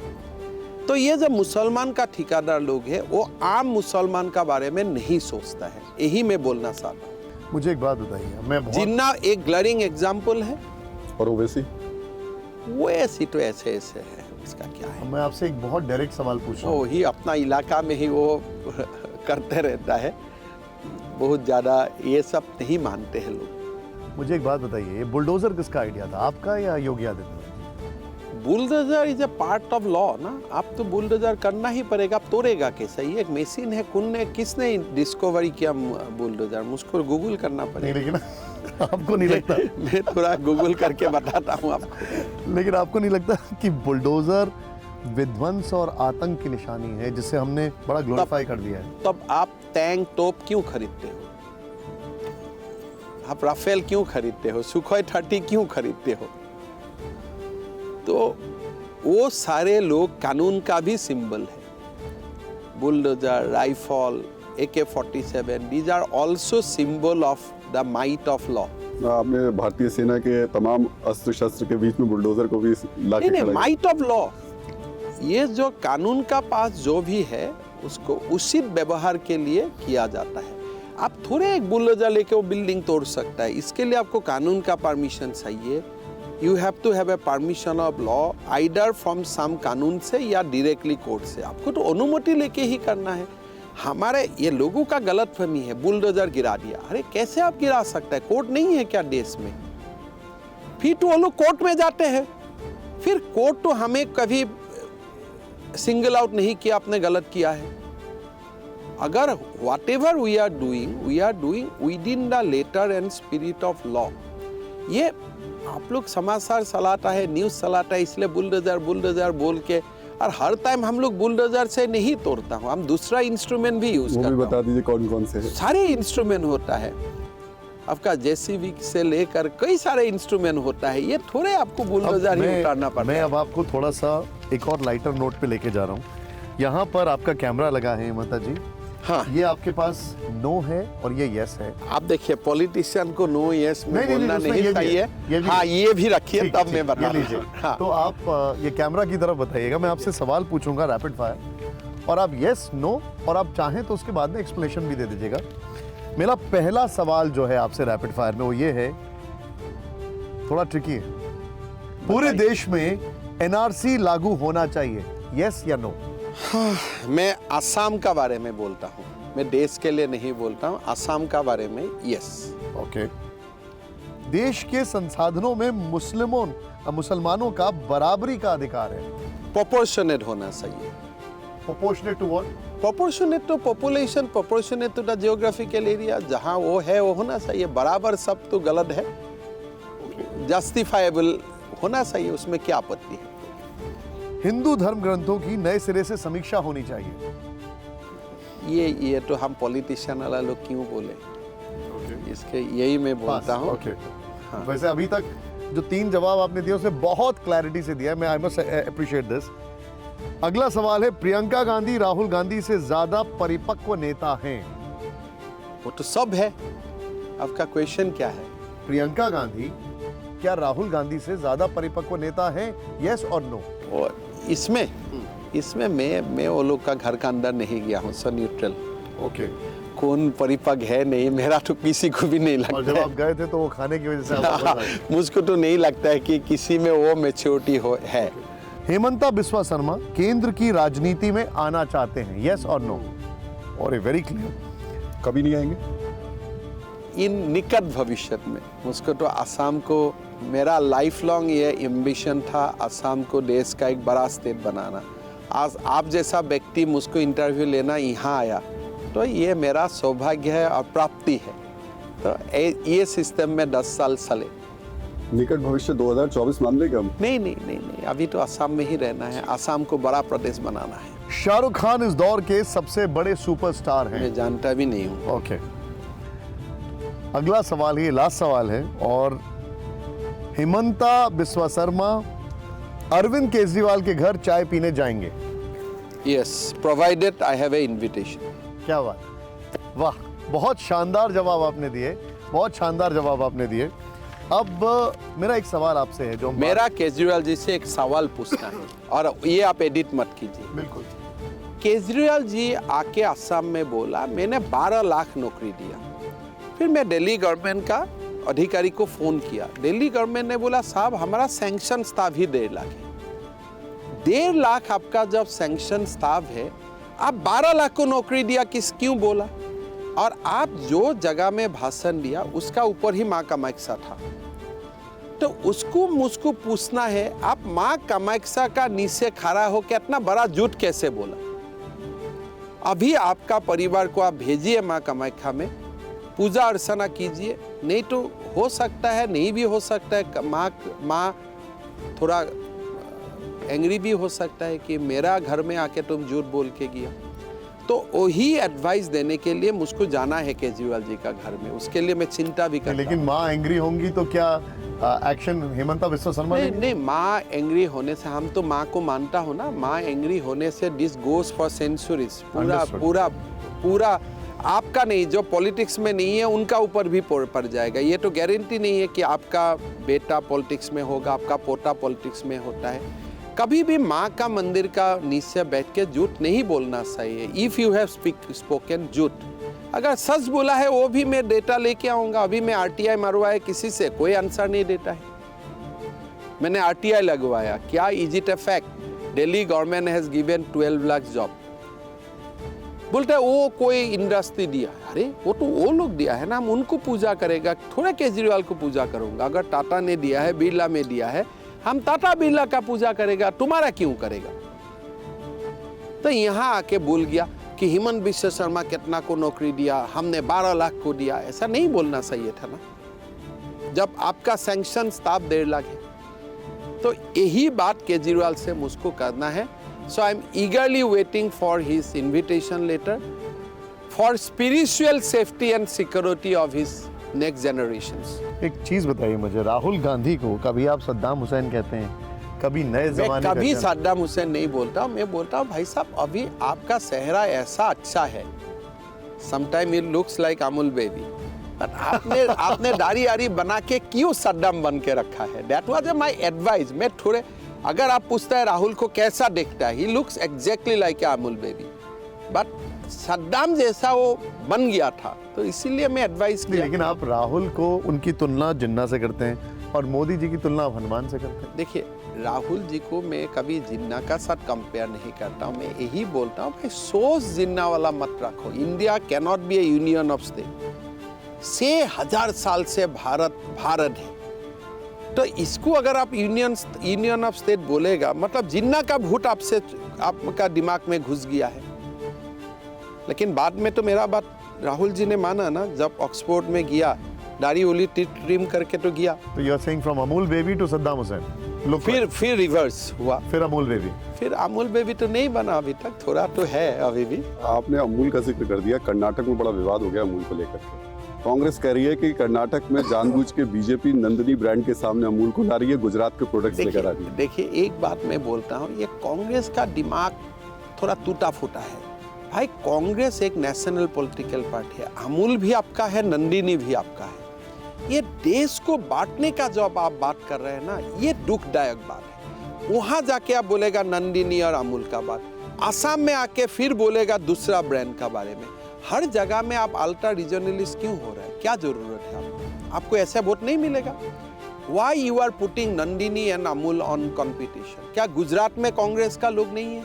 तो ये जो मुसलमान का ठेकेदार लोग है, वो आम मुसलमान का बारे में नहीं सोचता है। यही मैं बोलना चाहता हूँ। मुझे एक बात बताइए, जिन्ना एक ग्लरिंग एग्जाम्पल है, और ओवैसी वो ऐसी तो ऐसे है, इसका क्या है? मैं आपसे एक बहुत डायरेक्ट सवाल पूछ रहा हूँ। वही अपना इलाका में ही वो करते रहता है, बहुत ज्यादा ये सब नहीं मानते हैं लोग। मुझे एक बात बताइए, बुलडोजर किसका आइडिया था, आपका या Yogi Adityanath? Bulldozer is a part of law ना, आप तो बुलडोजर करना ही पड़ेगा, आप तोड़ेगा कैसे? ये एक मशीन है। किसने डिस्कवरी किया बुलडोजर? मुझको गूगल करना पड़ेगा। लेकिन आपको नहीं लगता? मैं थोड़ा गूगल करके बताता हूँ आपको। लेकिन आपको नहीं लगता कि बुलडोजर विध्वंस और आतंक की निशानी है, जिसे हमने बड़ा ग्लोरीफाई कर दिया है? तब आप टैंक तोप क्यों खरीदते हो? आप राफेल क्यों खरीदते हो? सुखोई 30 क्यों खरीदते हो? तो वो सारे लोग कानून का भी सिंबल है। Bulldozer, rifle, AK-47, these are also symbol of the might of law. आपने भारतीय सेना के तमाम अस्त्र शस्त्र के बीच में बुलडोजर को भी लाके नहीं, खड़ा माइट ऑफ लॉ। ये जो कानून का पास जो भी है, उसको उचित व्यवहार के लिए किया जाता है। आप थोड़े एक बुलडोजर लेके वो बिल्डिंग तोड़ सकता है, इसके लिए आपको कानून का परमिशन चाहिए। You have to have a permission of law, either from some कानून से या डायरेक्टली कोर्ट से। आपको तो अनुमति लेके ही करना है। हमारे ये लोगों का गलतफहमी है, बुलडोजर गिरा दिया। अरे कैसे आप गिरा सकते हैं? कोर्ट नहीं है क्या देश में? फिर तो वो लोग कोर्ट में जाते हैं, फिर कोर्ट तो हमें कभी सिंगल आउट नहीं किया आपने गलत किया है। अगर whatever we are doing within the letter and spirit of law. ये आप लोग समाचार चलाता है, न्यूज चलाता है, इसलिए बुलडोजर बुलडोजर बोल के, और हर टाइम हम लोग बुलडोजर से नहीं तोड़ता हूँ, हम दूसरा इंस्ट्रूमेंट भी यूज करते हैं। वो भी बता दीजिए कौन कौन से हैं? सारे इंस्ट्रूमेंट होता है आपका, जेसीबी से लेकर कई सारे इंस्ट्रूमेंट होता है। ये थोड़े आपको बुलडोजर ही उतारना पड़ता मैं है। अब आपको थोड़ा सा एक और लाइटर नोट पे लेके जा रहा हूँ। यहाँ पर आपका कैमरा लगा है हेमंता जी। हाँ, ये आपके पास नो है और ये यस है। आप देखिए पॉलिटिशियन को नो यस में नहीं, बोलना उसमें नहीं ये भी चाहिए। है, ये भी हाँ, है। ये भी रखिए, ठीक, तब ठीक, मैं बता ये लीजिए। हाँ। तो आप ये कैमरा की तरफ बताइएगा, मैं आपसे सवाल पूछूंगा रैपिड फायर, और आप यस नो, और आप चाहें तो उसके बाद में एक्सप्लेनेशन भी दे दीजिएगा। मेरा पहला सवाल जो है आपसे रैपिड फायर में वो ये है, थोड़ा ट्रिकी है। पूरे देश में एनआरसी लागू होना चाहिए, यस या नो? मैं असम का बारे में बोलता हूँ, मैं देश के लिए नहीं बोलता हूँ। असम का बारे में यस। ओके। देश के संसाधनों में मुसलमानों का बराबरी का अधिकार है, प्रोपोर्शनेट होना चाहिए। Proportionate to what? Proportionate to population, proportionate to the geographical area, जहाँ वो है वो होना चाहिए। बराबर सब तो गलत है, जस्टिफाइबल होना चाहिए, उसमें क्या आपत्ति है? हिंदू धर्म ग्रंथों की नए सिरे से समीक्षा होनी चाहिए। ये तो हम पॉलिटिशियन वाला लोग क्यों बोले, इसके यही मैं बोलता हूँ। ओके। वैसे अभी तक जो 3 जवाब आपने दिए उसमें बहुत क्लैरिटी से दिया है, मैं आई मस्ट अप्रिशिएट दिस। अगला सवाल है, प्रियंका गांधी राहुल गांधी से ज्यादा परिपक्व नेता हैं? वो तो सब है, आपका क्वेश्चन क्या है? प्रियंका गांधी क्या राहुल गांधी से ज्यादा परिपक्व नेता हैं, यस और नो? और इसमें मैं वो लोग का घर का अंदर नहीं गया हूँ, सो न्यूट्रल। ओके। कौन परिपक्व है नहीं, मेरा तो किसी को भी नहीं और जब लगता आप गए थे तो वो खाने की वजह से आप वापस आए। है। मुझको तो नहीं लगता है कि किसी में वो मैच्योरिटी है। हेमंता बिस्वा शर्मा केंद्र की राजनीति में आना चाहते हैं, यस और नो? और ये वेरी क्लियर। कभी नहीं आएंगे? इन निकट भविष्य में मुझको तो असम को, मेरा लाइफ लॉन्ग ये एम्बिशन था, असम को देश का एक बड़ा स्टेट बनाना। आज आप जैसा व्यक्ति मुझको इंटरव्यू लेना यहाँ आया, तो ये मेरा सौभाग्य है और प्राप्ति है। तो ये सिस्टम में 10 साल चले। निकट भविष्य 2024 मान लेंगे हम? नहीं, अभी तो असम में ही रहना है, असम को बड़ा प्रदेश बनाना है। शाहरुख खान इस दौर के सबसे बड़े सुपरस्टार हैं। मैं जानता भी नहीं हूँ। ओके। अगला सवाल, ये लास्ट सवाल है, और हेमंता बिस्वा शर्मा अरविंद केजरीवाल के घर चाय पीने जाएंगे? Yes, provided I have a invitation. क्या बात, वाह, बहुत शानदार जवाब आपने दिए, बहुत शानदार जवाब आपने दिए। अब मेरा एक सवाल आपसे है, जो मेरा केजरीवाल जी से एक सवाल पूछना है, और ये आप एडिट मत कीजिए। बिल्कुल। केजरीवाल जी आके असम में बोला मैंने 12 लाख नौकरी दिया। फिर मैं दिल्ली गवर्नमेंट का अधिकारी को फोन किया, दिल्ली गवर्नमेंट ने बोला साहब हमारा सैंक्शन स्टाफ ही 1.5 लाख है। 1.5 लाख आपका जब सैंक्शन स्टाफ है, आप 12 लाख को नौकरी दिया, क्यों बोला? और आप जो जगह में भाषण दिया उसका ऊपर ही माँ कामाख्या था, तो उसको मुझको पूछना है, आप माँ कामाख्या का नीचे खड़ा हो के इतना बड़ा झूठ कैसे बोला? अभी आपका परिवार को आप भेजिए माँ कामाख्या में, पूजा अर्चना कीजिए, नहीं तो हो सकता है, नहीं भी हो सकता है, माँ थोड़ा एंग्री भी हो सकता है कि मेरा घर में आके तुम झूठ बोल के गया। तो वही एडवाइस देने के लिए मुझको जाना है केजरीवाल जी का घर में, उसके लिए मैं चिंता भी करता हूं। लेकिन माँ एंग्री होंगी तो क्या एक्शन हेमंता बिस्वा शर्मा? नहीं, माँ एंग्री होने से, हम तो माँ को मानता हूँ ना, माँ एंग्री होने से दिस गोज फॉर सेंचुरीज, पूरा आपका नहीं, जो पॉलिटिक्स में नहीं है उनका ऊपर भी पड़ जाएगा। ये तो गारंटी नहीं है कि आपका बेटा पॉलिटिक्स में होगा, आपका पोता पॉलिटिक्स में होता है। कभी भी माँ का मंदिर का नीचे बैठ के झूठ नहीं बोलना चाहिए। इफ यू हैव स्पोकन झूठ, अगर सच बोला है वो भी मैं डेटा लेके आऊंगा। अभी मैं आरटीआई मरवाया, किसी से कोई आंसर नहीं देता है। मैंने आरटीआई लगवाया, क्या is it a fact? Delhi government has given 12 lakh job. बोलते हैं वो कोई इंडस्ट्री दिया। अरे वो तो वो लोग दिया है ना, हम उनको पूजा करेगा, थोड़ा केजरीवाल को पूजा करूंगा। अगर टाटा ने दिया है, बिरला में दिया है, हम टाटा बिरला का पूजा करेगा, तुम्हारा क्यों करेगा? तो यहाँ आके बोल गया कि हेमंत बिश्व शर्मा कितना को नौकरी दिया, हमने 12 लाख को दिया। ऐसा नहीं बोलना सही था ना, जब आपका सैंक्शन था 1.5 लाख है। तो यही बात केजरीवाल से मुझको करना है। So I am eagerly waiting for his invitation letter for spiritual safety and security of his next generations. एक चीज बताइए मुझे, राहुल गांधी को कभी आप सद्दाम हुसैन कहते हैं, कभी नए मैं जमाने कभी का सद्दाम हुसैन नहीं बोलता, मैं बोलता हूँ भाई साहब अभी आपका चेहरा ऐसा अच्छा है, sometime it looks like Amul baby, but आपने दाढ़ी आरी बना के क्यों सद्दाम बन के रखा है? That was my advice. मैं थोड़े, अगर आप पूछता है राहुल को कैसा दिखता है, he looks exactly like Amul baby, but Saddam जैसा वो बन गया था, तो इसीलिए मैं एडवाइस किया। लेकिन आप राहुल को उनकी तुलना जिन्ना से करते हैं और मोदी जी की तुलना आप हनुमान से करते हैं। देखिए राहुल जी को मैं कभी जिन्ना का साथ कंपेयर नहीं करता हूँ, मैं यही बोलता हूँ भाई सोच जिन्ना वाला मत रखो। India can not be A union of state. 6,000 साल से भारत है, तो इसको अगर आप यूनियन ऑफ स्टेट बोलेगा, मतलब जिन्ना का भूत आपका दिमाग में घुस गया है। लेकिन बाद में तो मेरा बात राहुल जी ने माना ना, जब ऑक्सफोर्ड में गया, दाढ़ी ओली ट्रिम करके तो गया। तो you are saying from Amul baby to Saddam Hussein. Look फिर रिवर्स हुआ, फिर अमूल बेबी। फिर अमूल बेबी तो नहीं बना अभी तक, थोड़ा तो है अभी भी। आपने अमूल का जिक्र कर दिया, कर्नाटक में बड़ा विवाद हो गया अमूल को लेकर के। कांग्रेस कह रही है कि कर्नाटक में जानबूझ के बीजेपी नंदिनी ब्रांड के सामने अमूल को ला रही है, गुजरात के प्रोडक्ट्स लेकर आ रही है। देखिए एक बात मैं बोलता हूँ, ये कांग्रेस का दिमाग थोड़ा टूटा फूटा है भाई। कांग्रेस एक नेशनल पॉलिटिकल पार्टी है, अमूल भी आपका है, नंदिनी भी आपका है। ये देश को बांटने का जो आप बात कर रहे हैं ना, ये दुखदायक बात है। वहां जाके आप बोलेगा नंदिनी और अमूल का बात, आसाम में आके फिर बोलेगा दूसरा ब्रांड का बारे में। हर जगह में आप अल्ट्रा रीजनलिस्ट क्यों हो रहा है? क्या जरूरत है? आपको ऐसा वोट नहीं मिलेगा। Why you are putting Nandini and Amul on competition? क्या गुजरात में कांग्रेस का लोग नहीं है?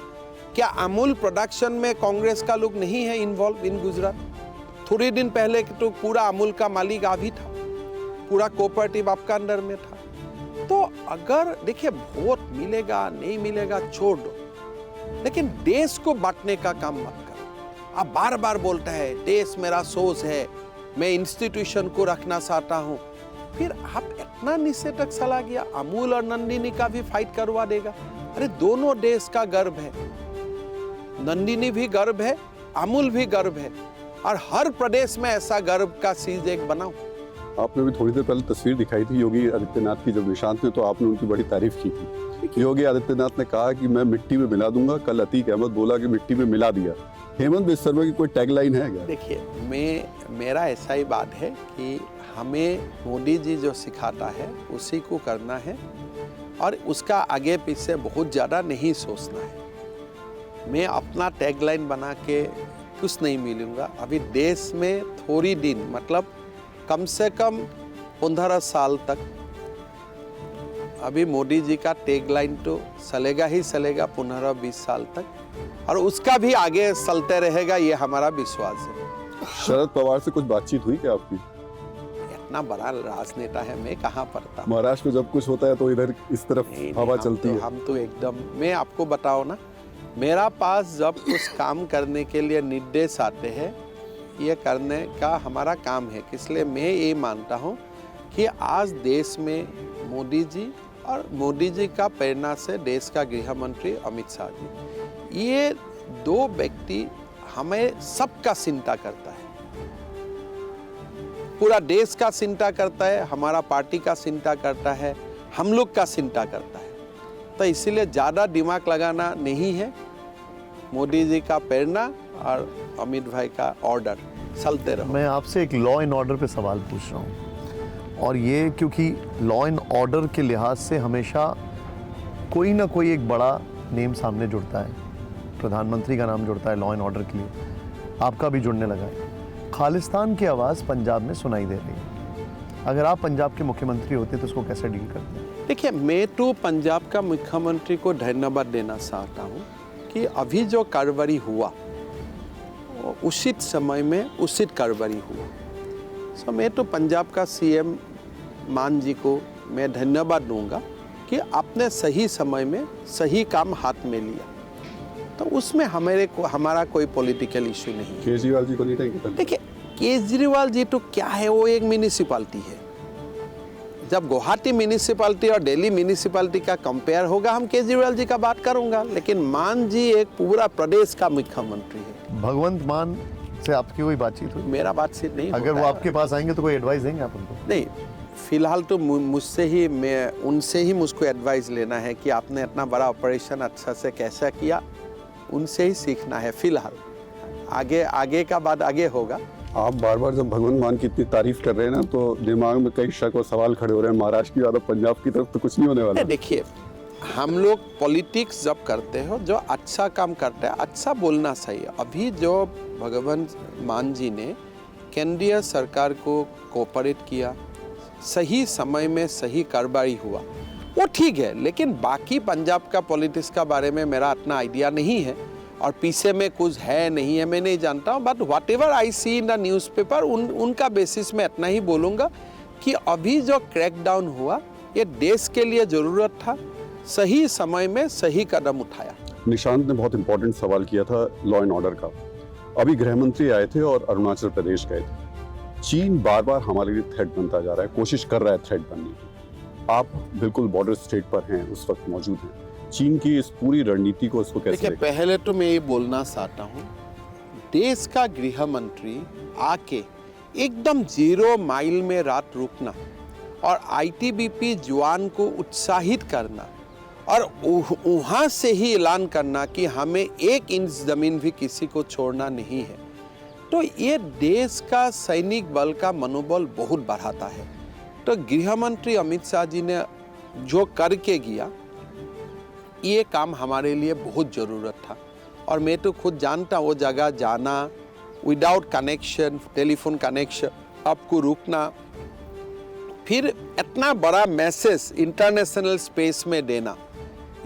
क्या अमूल प्रोडक्शन में कांग्रेस का लोग नहीं है इन्वॉल्व इन गुजरात? थोड़े दिन पहले तो पूरा अमूल का मालिक आप ही था, पूरा कोऑपरेटिव आपका अंडर में था। तो अगर देखिए वोट मिलेगा नहीं मिलेगा छोड़ दो, लेकिन देश को बांटने का काम मत करो। आप बार बार बोलता है देश मेरा सोच है, मैं इंस्टीट्यूशन को रखना चाहता हूं, फिर आप इतना नीचे तक चला गया, अमूल और नंदिनी का भी फाइट करवा देगा। अरे दोनों देश का गर्व है, नंदिनी भी गर्व है, अमूल भी गर्व है, और हर प्रदेश में ऐसा गर्व का चीज एक बनाओ। आपने भी थोड़ी देर पहले तस्वीर दिखाई थी योगी आदित्यनाथ की, जब निशांत ने, तो आपने उनकी बड़ी तारीफ की थी। योगी आदित्यनाथ ने कहा कि मैं मिट्टी में मिला दूंगा, कल अतीक अहमद बोला कि मिट्टी में मिला दिया। हेमंत बिश्व शर्मा की कोई टैगलाइन है क्या? देखिए मेरा ऐसा ही बात है कि हमें मोदी जी जो सिखाता है उसी को करना है, और उसका आगे पीछे बहुत ज़्यादा नहीं सोचना है। मैं अपना टैगलाइन बना के कुछ नहीं मिलूंगा। अभी देश में थोड़ी दिन, मतलब कम से कम 15 साल तक अभी मोदी जी का टैगलाइन तो चलेगा ही चलेगा 15-20 साल तक, और उसका भी आगे चलते रहेगा, ये हमारा विश्वास है। शरद पवार से कुछ बातचीत हुई क्या आपकी? इतना बड़ा राजनेता है, मैं कहाँ पढ़ता। महाराष्ट्र में जब कुछ होता है तो इधर इस तरफ हवा चलती है। हम तो एकदम, मैं आपको बताओ ना, मेरा पास जब कुछ काम करने के लिए निर्देश आते हैं, ये करने का हमारा काम है। इसलिए मैं ये मानता हूँ कि आज देश में मोदी जी, और मोदी जी का प्रेरणा से देश का गृह मंत्री अमित शाह जी, ये दो व्यक्ति हमें सबका चिंता करता है, पूरा देश का चिंता करता है, हमारा पार्टी का चिंता करता है, हम लोग का चिंता करता है। तो इसीलिए ज़्यादा दिमाग लगाना नहीं है, मोदी जी का प्रेरणा और अमित भाई का ऑर्डर चलते रहो। मैं आपसे एक लॉ एंड ऑर्डर पे सवाल पूछ रहा हूँ, और ये क्योंकि लॉ एंड ऑर्डर के लिहाज से हमेशा कोई ना कोई एक बड़ा नेम सामने जुड़ता है, प्रधानमंत्री का नाम जुड़ता है लॉ एंड ऑर्डर के लिए, आपका भी जुड़ने लगा है। खालिस्तान की आवाज़ पंजाब में सुनाई दे रही है, अगर आप पंजाब के मुख्यमंत्री होते तो उसको कैसे डील करते? देखिए मैं तो पंजाब का मुख्यमंत्री को धन्यवाद देना चाहता हूँ कि अभी जो कार्रवाई हुआ वो उचित समय में उचित कार्रवाई हुआ। सो मैं तो पंजाब का सीएम मान जी को मैं धन्यवाद दूंगा कि आपने सही समय में सही काम हाथ में लिया, तो उसमें हमारा कोई पॉलिटिकल इशू नहीं है। केजरीवाल जी को नहीं देंगे? देखिए केजरीवाल जी तो क्या है, वो एक म्यूनिसिपैलिटी है। जब गुवाहाटी म्यूनिसिपैलिटी और दिल्ली म्यूनिसिपैलिटी का कंपेयर होगा हम केजरीवाल जी का बात करूंगा, लेकिन मान जी एक पूरा प्रदेश का मुख्यमंत्री है। भगवंत मान से आपकी कोई बातचीत हुई? मेरा बातचीत नहीं अगर होता वो है। आपके पास आएंगे तो कोई एडवाइस देंगे आप उनको? नहीं, फिलहाल तो मुझसे ही उनसे ही मुझको एडवाइस लेना है कि आपने इतना बड़ा ऑपरेशन अच्छा से कैसा किया, उनसे ही सीखना है फिलहाल। आगे का बात आगे होगा। आप बार बार जब भगवंत मान की इतनी तारीफ कर रहे हैं ना, तो दिमाग में कई शक और सवाल खड़े हो रहे हैं। महाराष्ट्र की ज्यादा पंजाब की तरफ तो कुछ नहीं होने वाला। देखिए हम लोग पॉलिटिक्स जब करते हो, जो अच्छा काम करते हैं अच्छा बोलना सही है। अभी जो भगवंत मान जी ने केंद्रीय सरकार को कोऑपरेट किया, सही समय में सही कार्रवाई हुआ, वो ठीक है। लेकिन बाकी पंजाब का पॉलिटिक्स का बारे में मेरा इतना आइडिया नहीं है और पीछे में कुछ है नहीं है मैं नहीं जानता हूँ। But whatever I see in the newspaper उनका बेसिस में इतना ही बोलूँगा कि अभी जो क्रैकडाउन हुआ ये देश के लिए ज़रूरत था, सही समय में सही कदम उठाया। निशांत ने बहुत इंपॉर्टेंट सवाल किया था लॉ एंड ऑर्डर का। अभी गृह मंत्री आए थे और अरुणाचल प्रदेश गए थे। चीन बार बार हमारे लिए थ्रेट बनता जा रहा है, कोशिश कर रहा है थ्रेट बनने की। आप बिल्कुल बॉर्डर स्टेट पर हैं, उस वक्त मौजूद हैं। चीन की इस पूरी रणनीति को इसको कैसे देखिए पहले तो मैं ये बोलना चाहता हूँ, देश का गृह मंत्री आके एकदम 0 माइल में रात रुकना और आईटीबीपी जवान को उत्साहित करना और वहाँ से ही ऐलान करना कि हमें 1 इंच जमीन भी किसी को छोड़ना नहीं है, तो ये देश का सैनिक बल का मनोबल बहुत बढ़ाता है। तो गृह मंत्री अमित शाह जी ने जो करके गया, ये काम हमारे लिए बहुत ज़रूरत था। और मैं तो खुद जानता हूँ वो जगह जाना विदाउट कनेक्शन, टेलीफोन कनेक्शन, आपको रुकना, फिर इतना बड़ा मैसेज इंटरनेशनल स्पेस में देना,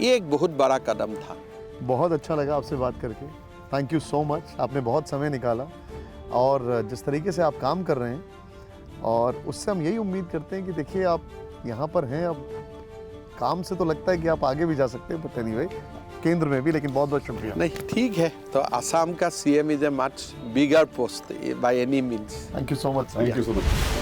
ये एक बहुत बड़ा कदम था। बहुत अच्छा लगा आपसे बात करके। थैंक यू सो मच, आपने बहुत समय निकाला और जिस तरीके से आप काम कर रहे हैं, और उससे हम यही उम्मीद करते हैं कि देखिए आप यहाँ पर हैं, अब काम से तो लगता है कि आप आगे भी जा सकते हैं, बट एनीवे केंद्र में भी। लेकिन बहुत बहुत शुक्रिया। नहीं ठीक है, तो आसाम का CM is a much bigger post by any means. Thank you so much. Thank you so much.